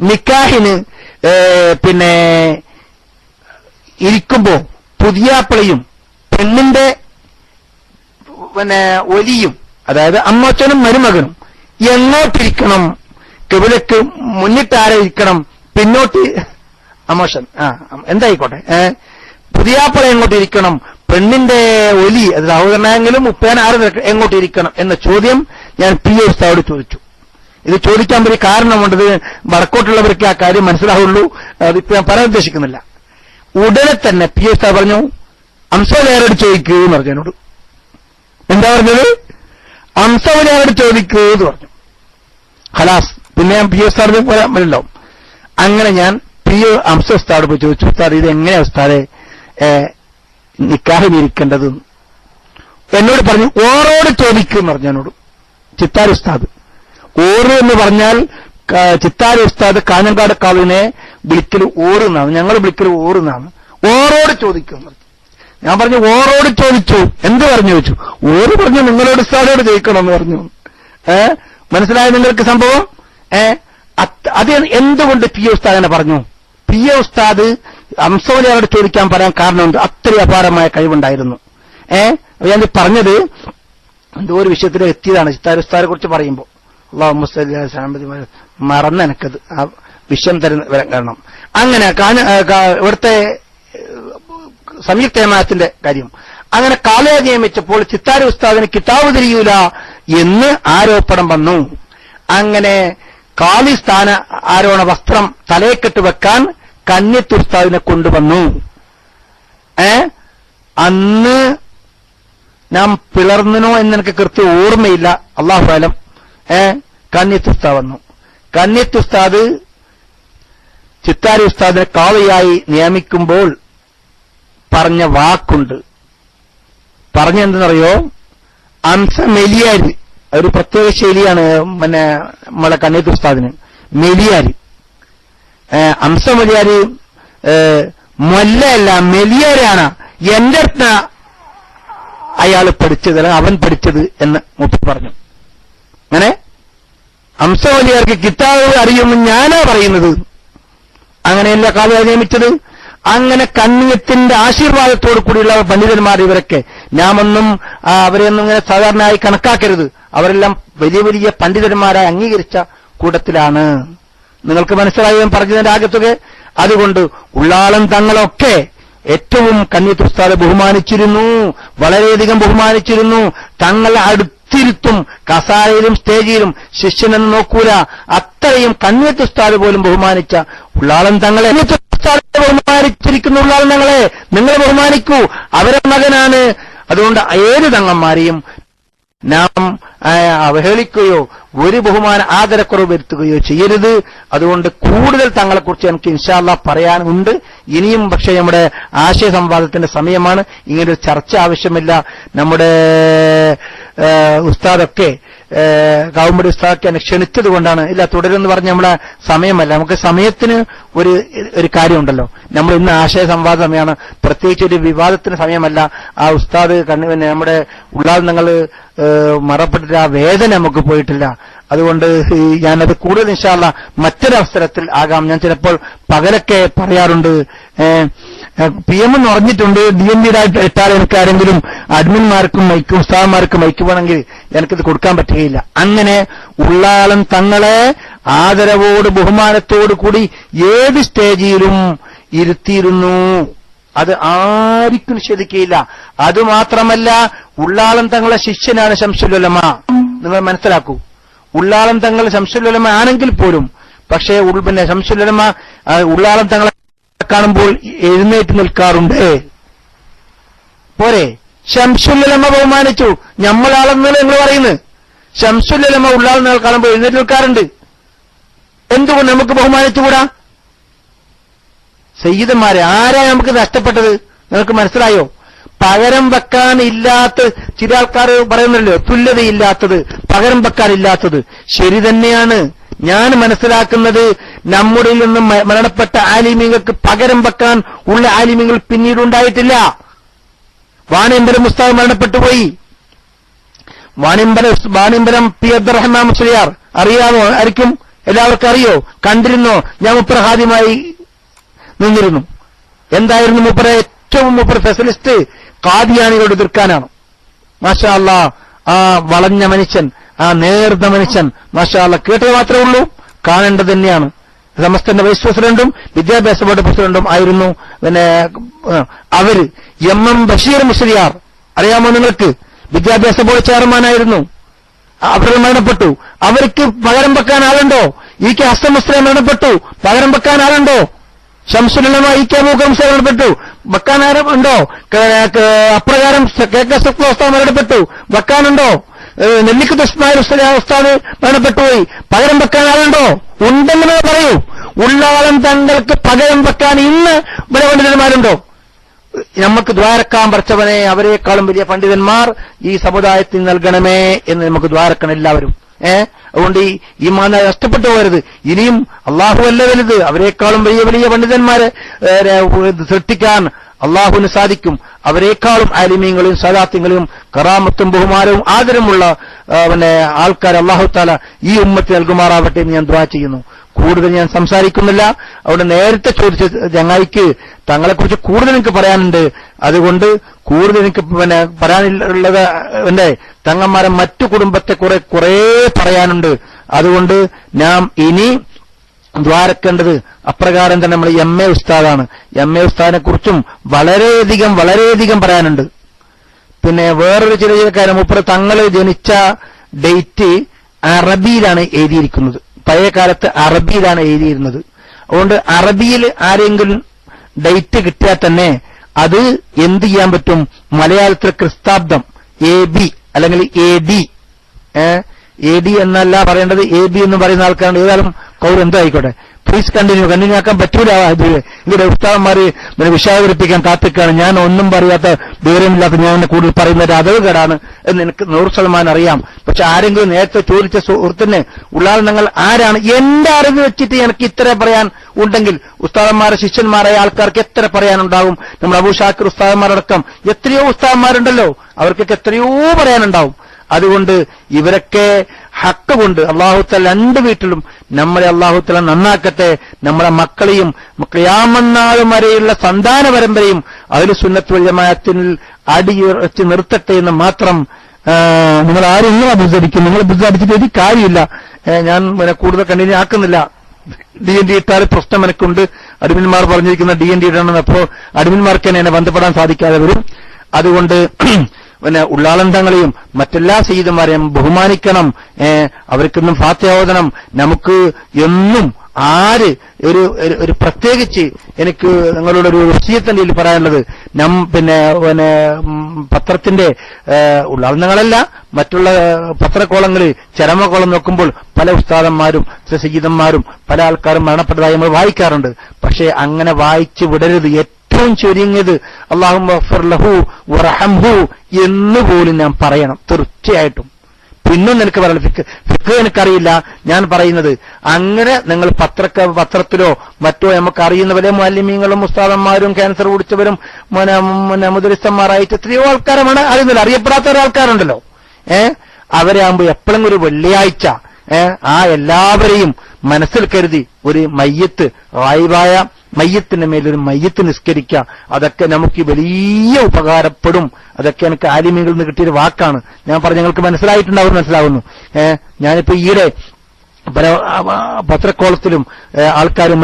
നിക്കാഹിന് പിന്നെ ഇരിക്കുമ്പോ പുതിയാപ്പളയും പെണ്ണിന്റെ ഒലിയും, അതായത് അമ്മച്ചനും മരുമകനും എങ്ങോട്ടിരിക്കണം, കിബിലക്ക് മുന്നിട്ട് ആരായിരിക്കണം, പിന്നോട്ട് അമോഷൻ എന്തായിക്കോട്ടെ, പുതിയാപ്പള എങ്ങോട്ടിരിക്കണം, പെണ്ണിന്റെ ഒലി അത് സഹോദരനെങ്കിലും ഉപ്പയാണ് ആരും എങ്ങോട്ടിരിക്കണം എന്ന ചോദ്യം ഞാൻ പി എ ഉസ്താദോട് ചോദിച്ചു. ഇത് ചോദിക്കാൻ പറ്റിയ കാരണമുണ്ടത് വടക്കോട്ടുള്ളവർക്ക് ആ കാര്യം മനസ്സിലാവുള്ളൂ. അതിപ്പോ ഞാൻ പറയാൻ ഉദ്ദേശിക്കുന്നില്ല. ഉടനെ തന്നെ പി എ ഉസ്താദ് പറഞ്ഞു, അംസോലേരോട് ചോദിക്കൂ എന്ന് പറഞ്ഞു എന്നോട്. എന്താ പറഞ്ഞത്? അംസോലേരോട് ചോദിക്കൂ എന്ന് പറഞ്ഞു. ഖലാസ്. പിന്നെ ഞാൻ പി എ ഉസ്താദിന് വരല്ലോ. അങ്ങനെ ഞാൻ പി എ അംസ ഉസ്താദോട് പോയി ചോദിച്ചു, ഉസ്താദ് ഇത് എങ്ങനെയാ ഉസ്താദെ നിക്കാഹിനിരിക്കേണ്ടത്? എന്നോട് പറഞ്ഞു ഓറോട് ചോദിക്കും പറഞ്ഞു എന്നോട് ചിത്താരി ഉസ്താദ്. ഓറ് എന്ന് പറഞ്ഞാൽ ചിത്താരി ഉസ്താദ് കാഞ്ഞങ്ങാട് കാളിനെ വിളിക്കൽ ഓറുന്നാണ്, ഞങ്ങൾ വിളിക്കൽ ഓറുന്നാണ്. ഓറോട് ചോദിക്കും. ഞാൻ പറഞ്ഞു ഓറോട് ചോദിച്ചു. എന്ത് പറഞ്ഞു ചോദിച്ചു? ഓറ് പറഞ്ഞു നിങ്ങളോട് ഉസ്താദോട് ചോദിക്കണം എന്ന് പറഞ്ഞു. മനസ്സിലായ നിങ്ങൾക്ക് സംഭവം? അത് എന്തുകൊണ്ട് പി എ ഉസ്താദ് തന്നെ പറഞ്ഞു? പി എ ഉസ്താദ് അംസോലിയാരോട് ചോദിക്കാൻ പറയാൻ കാരണമുണ്ട്. അത്രയും അപാരമായ കഴിവുണ്ടായിരുന്നു. ഞാൻ പറഞ്ഞത് എന്തോ ഒരു വിഷയത്തിൽ എത്തിയതാണ് ചിത്താരി ഉസ്താദിനെ കുറിച്ച് പറയുമ്പോൾ. മറന്ന് എനിക്കത് ആ വിഷയം തരുന്ന കാരണം. അങ്ങനെ ഇവിടുത്തെ സംയുക്ത ജമാഅത്തിന്റെ കാര്യം അങ്ങനെ കാലയെ നിയമിച്ചപ്പോൾ ചിത്താരി ഉസ്താദിന് കിതാബ് തിരിയൂല എന്ന് ആരോപണം വന്നു. അങ്ങനെ കാലി സ്ഥാന ആരോപണ വസ്ത്രം തലയെക്കെട്ട് വെക്കാൻ കന്യത്ത് ഉസ്താദിനെ കൊണ്ടുവന്നു. അന്ന് നാം പിളർന്നനോ എന്നെനിക്ക് കൃത്യം ഓർമ്മയില്ല, അള്ളാഹു അലം. കന്യത്ത് ഉസ്താദ് വന്നു. കന്യത്ത് ഉസ്താദ് ചിത്താരി ഉസ്താദിനെ കാളിയായി നിയമിക്കുമ്പോൾ പറഞ്ഞ വാക്കുണ്ട്. പറഞ്ഞെന്തെന്നറിയോ? അംസ മെലിയാര്, ഒരു പ്രത്യേക ശൈലിയാണ് നമ്മളെ കന്യത്ത് ഉസ്താദിന്. മെലിയാര്, അംസ മെലിയാര് മൊല്ലയല്ല മെലിയാരാണ്. എന്റെ അടുത്ത അയാൾ പഠിച്ചത് അല്ലെങ്കിൽ അവൻ പഠിച്ചത് എന്ന് മുപ്പി പറഞ്ഞു. അങ്ങനെ അംസവലിയാർക്ക് കിതാബ് അറിയുമെന്ന് ഞാനാ പറയുന്നത്. അങ്ങനെയല്ല കാലം നിയമിച്ചത്. അങ്ങനെ കന്യത്തിന്റെ ആശീർവാദത്തോടു കൂടിയുള്ള പണ്ഡിതന്മാർ ഇവരൊക്കെ നാമൊന്നും അവരെയൊന്നും ഇങ്ങനെ സാധാരണയായി കണക്കാക്കരുത്. അവരെല്ലാം വലിയ വലിയ പണ്ഡിതന്മാരായി അംഗീകരിച്ച കൂട്ടത്തിലാണ്. നിങ്ങൾക്ക് മനസ്സിലായി പറഞ്ഞതിന്റെ ആകത്തുക. അതുകൊണ്ട് ഉള്ളാളം തങ്ങളൊക്കെ ഏറ്റവും കന്യത്ത് ഉസ്താദെ ബഹുമാനിച്ചിരുന്നു, വളരെയധികം ബഹുമാനിച്ചിരുന്നു. തങ്ങൾ അടുത്തിരുത്തും, കസാരയിലും സ്റ്റേജിലും ശിഷ്യനെന്ന് നോക്കൂല. അത്രയും കന്യത്ത് ഉസ്താദ് പോലും ബഹുമാനിച്ച ഉള്ളാളം തങ്ങളെ ബഹുമാനിച്ചിരിക്കുന്ന ഉള്ളാളം തങ്ങളെ നിങ്ങൾ ബഹുമാനിക്കൂ. അവരെ മകനാണ്. അതുകൊണ്ട് ഏത് തങ്ങന്മാരെയും നാം അവഹേളിക്കുകയോ ഒരു ബഹുമാന ആദരക്കുറവ് വരുത്തുകയോ ചെയ്യരുത്. അതുകൊണ്ട് കൂടുതൽ തങ്ങളെക്കുറിച്ച് എനിക്ക് ഇൻഷാ അല്ലാഹ് പറയാനുണ്ട് ഇനിയും. പക്ഷേ നമ്മുടെ ആശയ സംവാദത്തിന്റെ സമയമാണ്. ഇങ്ങനൊരു ചർച്ച ആവശ്യമില്ല. നമ്മുടെ ഉസ്താദൊക്കെ ഗവൺമെന്റ് ഉസ്താദൊക്കെ എന്നെ ക്ഷണിച്ചത് കൊണ്ടാണ്. ഇല്ല, തുടരുമെന്ന് പറഞ്ഞ നമ്മളെ സമയമല്ല. നമുക്ക് സമയത്തിന് ഒരു കാര്യമുണ്ടല്ലോ. നമ്മൾ ഇന്ന് ആശയ സംവാദ സമയമാണ്, പ്രത്യേകിച്ച് ഒരു വിവാദത്തിന് സമയമല്ല. ആ ഉസ്താദ് പിന്നെ നമ്മുടെ ഉള്ളാൽ നിങ്ങൾ മറപ്പെട്ടിട്ട് ആ വേദന നമുക്ക് പോയിട്ടില്ല. അതുകൊണ്ട് ഞാനത് കൂടുതൽ ഇൻഷാ അല്ലാഹ് മറ്റൊരവസരത്തിൽ ആകാം. ഞാൻ ചിലപ്പോൾ പകലൊക്കെ പറയാറുണ്ട്, PM എന്ന് പറഞ്ഞിട്ടുണ്ട്, DND ഇട്ടാൽ എനിക്ക് ആരെങ്കിലും അഡ്മിന്മാർക്കും ഉസ്താദന്മാർക്കും മൈക്ക് വേണമെങ്കിൽ എനിക്കിത് കൊടുക്കാൻ പറ്റുകയില്ല. അങ്ങനെ ഉള്ളാളം തങ്ങളെ ആദരവോട് ബഹുമാനത്തോടു കൂടി ഏത് സ്റ്റേജിലും ഇരുത്തിയിരുന്നു. അത് ആർക്കും നിഷേധിക്കുകയില്ല. അതുമാത്രമല്ല, ഉള്ളാളം തങ്ങളെ ശിഷ്യനാണ് ശംസുൽ ഉലമ. നിങ്ങൾ മനസ്സിലാക്കൂ, ഉള്ളാളം തങ്ങൾ ശംസുൽ ഉലമ ആണെങ്കിൽ പോലും, പക്ഷേ പിന്നെ ശംസുൽ ഉലമ ഉള്ളാളം തങ്ങളെ കാണുമ്പോൾ എഴുന്നേറ്റ് നിൽക്കാറുണ്ട്. പോരെ, ശംസുൽ ഉലമ ബഹുമാനിച്ചു. നമ്മളാളെന്നല്ല നിങ്ങൾ പറയുന്നത്. ശംസുൽ ഉലമ ഉള്ളാളം തങ്ങൾ കാണുമ്പോൾ എഴുന്നേറ്റ് നിൽക്കാറുണ്ട്. എന്തുകൊണ്ട് നമുക്ക് ബഹുമാനിച്ചുകൂടാ? സയ്യിദന്മാരെ ആരാ നമുക്ക് നഷ്ടപ്പെട്ടത്? നിങ്ങൾക്ക് മനസ്സിലായോ? പകരം വെക്കാനില്ലാത്ത ചില ആൾക്കാർ പറയുന്നല്ലോ, തുല്യതയില്ലാത്തത്, പകരം വെക്കാനില്ലാത്തത്. ശരി തന്നെയാണ്. ഞാൻ മനസ്സിലാക്കുന്നത്, നമ്മുടെ നിന്നും മരണപ്പെട്ട ആലിമീങ്ങൾക്ക് പകരം വെക്കാൻ ഉള്ള ആലിമീങ്ങൾ പിന്നീട് ഉണ്ടായിട്ടില്ല. വാണിയമ്പലം ഉസ്താദ് മരണപ്പെട്ടുപോയി. വാണിയമ്പലം P. അബ്ദുറഹ്മാൻ മുസ്ലിയാർ അറിയാമോ? ആയിരിക്കും, എല്ലാവർക്കും അറിയോ? കണ്ടിരുന്നോ? ഞാൻ മുപ്രഹാദ്യമായി നിന്നിരുന്നു. എന്തായിരുന്നു ഏറ്റവും സ്പെഷ്യലിസ്റ്റ്? ഖാദിയാനികളോട് എതിർക്കാനാണ്. മാഷാ അല്ലാഹ്, ആ വളഞ്ഞ മനുഷ്യൻ, ആ നേർന്ന മനുഷ്യൻ, മാഷാ അല്ലാഹ്, കേട്ടത് മാത്രമേ ഉള്ളൂ, കാണേണ്ടത് തന്നെയാണ്. സമസ്തന്റെ വൈസ് പ്രസിഡന്റും വിദ്യാഭ്യാസ ബോർഡ് പ്രസിഡന്റും ആയിരുന്നു. പിന്നെ അവര് MM ബഷീർ മുസ്ലിയാർ അറിയാമോ നിങ്ങൾക്ക്? വിദ്യാഭ്യാസ ബോർഡ് ചെയർമാനായിരുന്നു. അവർ മരണപ്പെട്ടു. അവർക്ക് പകരം വെക്കാൻ ആളുണ്ടോ? EK ഹസൻ മുസ്ലിം മരണപ്പെട്ടു. പകരം വെക്കാൻ ആളുണ്ടോ? ശംസുൽ ഉലമ EK അബൂബക്കർ മുസ്ലിം മരണപ്പെട്ടു. വെക്കാനാരം ഉണ്ടോ? അപ്രകാരം KK ഉസ്താദ് മരണപ്പെട്ടു. വെക്കാനുണ്ടോ? നെല്ലിക്കുത്ത് ഇസ്മായിൽ ഉസ്താദ് മരണപ്പെട്ടുപോയി. പകരം വെക്കാൻ ആളുണ്ടോ? ഉണ്ടെന്ന് പറയൂ. ഉള്ളാളം തങ്ങൾക്ക് പകരം വെക്കാൻ ഇന്ന് ഇവിടെ പണ്ഡിതന്മാരുണ്ടോ? നമുക്ക് ദ്വാരക്കാൻ പറിച്ചവനെ അവരെക്കാളും വലിയ പണ്ഡിതന്മാർ ഈ സമുദായത്തിൽ നൽകണമേ എന്ന് നമുക്ക് ദ്വാരക്കണം എല്ലാവരും. അതുകൊണ്ട് ഈ മാന നഷ്ടപ്പെട്ടു പോകരുത്. ഇനിയും അള്ളാഹു അല്ല വലുത്. അവരെക്കാളും വലിയ വലിയ പണ്ഡിതന്മാരെ സൃഷ്ടിക്കാൻ അള്ളാഹുവിന് സാധിക്കും. അവരെക്കാളും ആലിമീങ്ങളെയും സദാത്യങ്ങളെയും കറാമത്തും ബഹുമാനവും ആദരമുള്ള ആൾക്കാർ അള്ളാഹു താല ഈ ഉമ്മത്തിന് നൽകുമാറാവട്ടെ എന്ന് ഞാൻ ദുആ ചെയ്യുന്നു. കൂടുതൽ ഞാൻ സംസാരിക്കുന്നില്ല. അവിടെ നേരത്തെ ചോദിച്ച ചങ്ങായിക്ക് തങ്ങളെക്കുറിച്ച് കൂടുതൽ എനിക്ക് പറയാനുണ്ട്. അതുകൊണ്ട് കൂടുതൽ എനിക്ക് പറയാനുള്ളത് തങ്ങന്മാരെ മറ്റു കുടുംബത്തെ കുറെ പറയാനുണ്ട്. അതുകൊണ്ട് നാം ഇനി ദ്വാരക്കേണ്ടത് അപ്രകാരം തന്നെ നമ്മൾ MA ഉസ്താദാണ്. MA ഉസ്താദിനെ കുറിച്ചും വളരെയധികം പറയാനുണ്ട്. പിന്നെ വേറൊരു ചില കാര്യം, തങ്ങള് ജനിച്ച ഡേറ്റ് അറബിയിലാണ് എഴുതിയിരിക്കുന്നത്. പഴയ കാലത്ത് അറബിയിലാണ് എഴുതിയിരുന്നത്. അതുകൊണ്ട് അറബിയിൽ ആരെങ്കിലും ഡേറ്റ് കിട്ടിയാൽ തന്നെ അത് എന്ത് ചെയ്യാൻ പറ്റും? മലയാളത്തിൽ ക്രിസ്താബ്ദം AB അല്ലെങ്കിൽ AD എന്നല്ല പറയേണ്ടത്, AB എന്ന് പറയുന്ന ആൾക്കാരുണ്ട്. ഏതായാലും എന്തോ ആയിക്കോട്ടെ, പ്ലീസ് കണ്ടിന്യൂ ആക്കാൻ പറ്റൂല. ഇവിടെ ഉസ്താദന്മാര് വിഷയവരിപ്പിക്കാൻ കാത്തിക്കാണ്. ഞാൻ ഒന്നും പറയാത്ത വിവരമില്ലാത്ത ഞാൻ കൂടുതൽ പറയുന്നത് അതവുകേടാണ് എന്ന് എനിക്ക് 100% അറിയാം. പക്ഷെ ആരെങ്കിലും നേരത്തെ ചോദിച്ച സുഹൃത്തിന് ഉള്ളാൾ നിങ്ങൾ ആരാണ്? എന്റെ അറിവ് വെച്ചിട്ട് എനിക്ക് ഇത്ര പറയാൻ ഉണ്ടെങ്കിൽ ഉസ്താദന്മാരെ ശിഷ്യന്മാരായ ആൾക്കാർക്ക് എത്ര പറയാനുണ്ടാവും? നമ്മൾ അബൂ ഷാക്കിർ ഉസ്താദന്മാരടക്കം എത്രയോ ഉസ്താദന്മാരുണ്ടല്ലോ, അവർക്കൊക്കെ എത്രയോ പറയാനുണ്ടാവും. അതുകൊണ്ട് ഇവരൊക്കെ ഹക്ക് കൊണ്ട് അല്ലാഹുതആല രണ്ട് വീട്ടിലും നമ്മളെ അല്ലാഹുതആല നന്നാക്കട്ടെ. നമ്മുടെ മക്കളെയും ഖിയാമത്ത് നാൾ വരെയുള്ള സന്താന പരമ്പരയും അഹ്ലു സുന്നത്ത് വൽ ജമാഅത്തിൽ അടിയുറച്ച് നിർത്തട്ടെ എന്ന് മാത്രം. നിങ്ങൾ ആരും നിങ്ങൾ അഭിസരിച്ചിട്ട് ഒരു കാര്യമില്ല. ഞാൻ കൂടുതൽ കണ്ടിന്യൂ ആക്കുന്നില്ല. DND ഇട്ടാൽ പ്രശ്നം എനിക്കുണ്ട്. അഡ്മിന്മാർ പറഞ്ഞിരിക്കുന്ന DND ഇടണമെന്ന്. അപ്പോൾ അഡ്മിന്മാർക്ക് എന്നെ ബന്ധപ്പെടാൻ സാധിക്കാതെ വരും. അതുകൊണ്ട് ഉള്ളാളന്തങ്ങളെയും മറ്റെല്ലാ സയ്യിദന്മാരെയും ബഹുമാനിക്കണം. അവർക്കൊന്നും ഫാത്തിഹ ഓതണം. നമുക്ക് എന്നും ആര് ഒരു പ്രത്യേകിച്ച് എനിക്ക് നിങ്ങളോടൊരു വസിയത്തിന്റെ ഇതിൽ പറയാനുള്ളത്, പിന്നെ പത്രത്തിന്റെ ഉള്ളാർന്നങ്ങളല്ല, മറ്റുള്ള പത്രക്കോളങ്ങളിൽ ചരമകോളം നോക്കുമ്പോൾ പല ഉസ്താദന്മാരും സയ്യിദന്മാരും പല ആൾക്കാരും മരണപ്പെട്ടതായി നമ്മൾ വായിക്കാറുണ്ട്. പക്ഷേ അങ്ങനെ വായിച്ചു വിടരുത്. ഏറ്റവും ചുരുങ്ങിയത് അല്ലാഹുമ്മ ഗ്ഫിർ ലഹു വറഹംഹു എന്ന് പോലും ഞാൻ പറയണം തീർച്ചയായിട്ടും. പിന്നും നിനക്ക് പറയാം, ഫിഖ് എനിക്കറിയില്ല, ഞാൻ പറയുന്നത് അങ്ങനെ നിങ്ങൾ പത്രത്തിലോ മറ്റോ നമുക്ക് അറിയുന്ന വരെ മുഅല്ലിമീങ്ങളും ഉസ്താദന്മാരും ക്യാൻസർ പിടിച്ചവരും മുദരിസ്തന്മാരായിട്ട് എത്രയോ ആൾക്കാരുമാണ് അറിയുന്നില്ല. അറിയപ്പെടാത്ത ഒരാൾക്കാരുണ്ടല്ലോ, അവരെ ആകുമ്പോ എപ്പോഴും ഒരു വെള്ളിയാഴ്ച ആ എല്ലാവരെയും മനസ്സിൽ കരുതി ഒരു മയ്യത്ത് ഗായിബായ മയ്യത്തിന്റെ മേലൊരു മയ്യത്ത് നിസ്കരിക്കുക, അതൊക്കെ നമുക്ക് വലിയ ഉപകാരപ്പെടും. അതൊക്കെ എനിക്ക് ആലിമീങ്ങളിൽ നിന്ന് കിട്ടിയൊരു വാക്കാണ്. ഞാൻ പറഞ്ഞു, നിങ്ങൾക്ക് മനസ്സിലായിട്ടുണ്ടാവും, മനസ്സിലാവുന്നു. ഞാനിപ്പോ ഈയിടെ പല പത്രക്കോളത്തിലും ആൾക്കാരും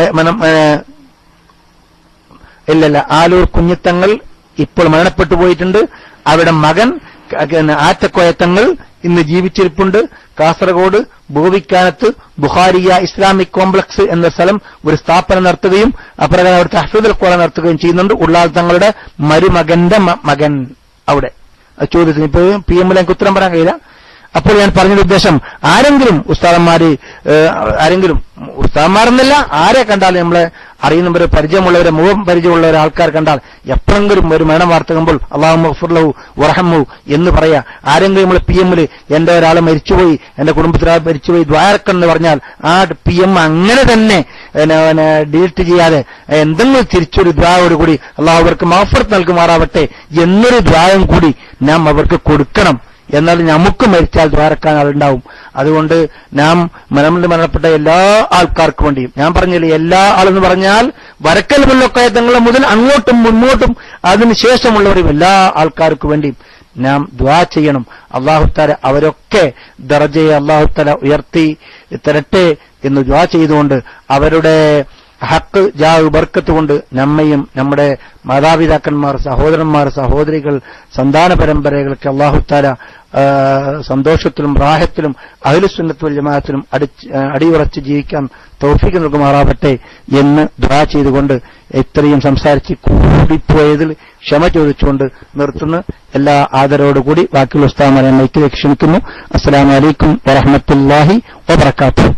ഇല്ലല്ല ആലൂർ കുഞ്ഞിത്തങ്ങൾ ഇപ്പോൾ മരണപ്പെട്ടു പോയിട്ടുണ്ട്. അവിടെ മകൻ ആറ്റക്കോയത്തങ്ങൾ ഇന്ന് ജീവിച്ചിരിപ്പുണ്ട്. കാസർഗോഡ് ഭൂവിക്കാനത്ത് ബുഖാരിയ ഇസ്ലാമിക് കോംപ്ലക്സ് എന്ന സ്ഥലം ഒരു സ്ഥാപനം നടത്തുകയും അപ്രകാരം അവിടെ തഹ്ഫീദുൽ ഖുർആൻ നടത്തുകയും ചെയ്യുന്നുണ്ട്. ഉള്ളാൾ തങ്ങളുടെ മരുമകന്റെ മകൻ അവിടെ. ചോദ്യത്തിന് ഇപ്പൊ PM എനിക്ക് ഉത്തരം പറയാൻ കഴിയില്ല. അപ്പോൾ ഞാൻ പറഞ്ഞൊരു ഉദ്ദേശം, ആരെങ്കിലും ഉസ്താദന്മാരെന്നല്ല, ആരെ കണ്ടാലും നമ്മളെ അറിയുന്നവരെ പരിചയമുള്ളവരെ മുഖം പരിചയമുള്ള ആൾക്കാർ കണ്ടാൽ എപ്പോഴെങ്കിലും ഒരു മരണം വാർത്തകുമ്പോൾ അല്ലാഹുമ്മ ഗ്ഫിർ ലഹു വറഹംഹു എന്ന് പറയാ. ആരെങ്കിലും നമ്മൾ PM എന്റെ ഒരാളെ മരിച്ചുപോയി, എന്റെ കുടുംബത്തിലൊരാൾ മരിച്ചുപോയി ദ്വാരക്കെന്ന് പറഞ്ഞാൽ ആ PM അങ്ങനെ തന്നെ ഡിലീറ്റ് ചെയ്യാതെ എന്തെങ്കിലും തിരിച്ചൊരു ദ്വായോടുകൂടി അല്ലാഹു അവർക്ക് മഗ്ഫിറത്ത് നൽകുമാറാവട്ടെ എന്നൊരു ദ്വായം കൂടി നാം അവർക്ക് കൊടുക്കണം. എന്നാൽ നമുക്ക് മരിച്ചാൽ ദ്വാരക്കാൻ ആളുണ്ടാവും. അതുകൊണ്ട് നാം മരണപ്പെട്ട എല്ലാ ആൾക്കാർക്കും വേണ്ടിയും, ഞാൻ പറഞ്ഞില്ലേ എല്ലാ ആളെന്ന് പറഞ്ഞാൽ വരക്കൽ മുല്ലക്കയത്തങ്ങളെ മുതൽ അങ്ങോട്ടും മുന്നോട്ടും അതിനുശേഷമുള്ളവരും എല്ലാ ആൾക്കാർക്കും വേണ്ടിയും നാം ദുആ ചെയ്യണം. അല്ലാഹുത്തആല അവരൊക്കെ ദറജയെ അല്ലാഹുത്തആല ഉയർത്തി തരട്ടെ എന്ന് ദുആ ചെയ്തുകൊണ്ട് അവരുടെ ഹക്ക് ജാഹ് ബർക്കത്ത് കൊണ്ട് നമ്മയും നമ്മുടെ മാതാപിതാക്കന്മാർ, സഹോദരന്മാർ, സഹോദരികൾ, സന്താന പരമ്പരകൾക്ക് അല്ലാഹുത്തആല സന്തോഷത്തിലും റാഹത്തിലും അഹ്ലുസുന്നത്ത് വൽ ജമാഅത്തിലും അടിയുറച്ച് ജീവിക്കാൻ തൗഫീഖ് നൽകുമാറാവട്ടെ എന്ന് ദുആ ചെയ്തുകൊണ്ട് ഇത്രയും സംസാരിച്ച് കൂടിപ്പോയതിൽ ക്ഷമ ചോദിച്ചുകൊണ്ട് നിർത്തുന്നു. എല്ലാ ആദരവോടുകൂടി ബാക്കിയുള്ള ഉസ്താദുമാരെ മൈക്കിലേക്ക് ക്ഷണിക്കുന്നു. അസ്സലാമു അലൈക്കും വറഹ്മത്തുള്ളാഹി വബറകാതുഹു.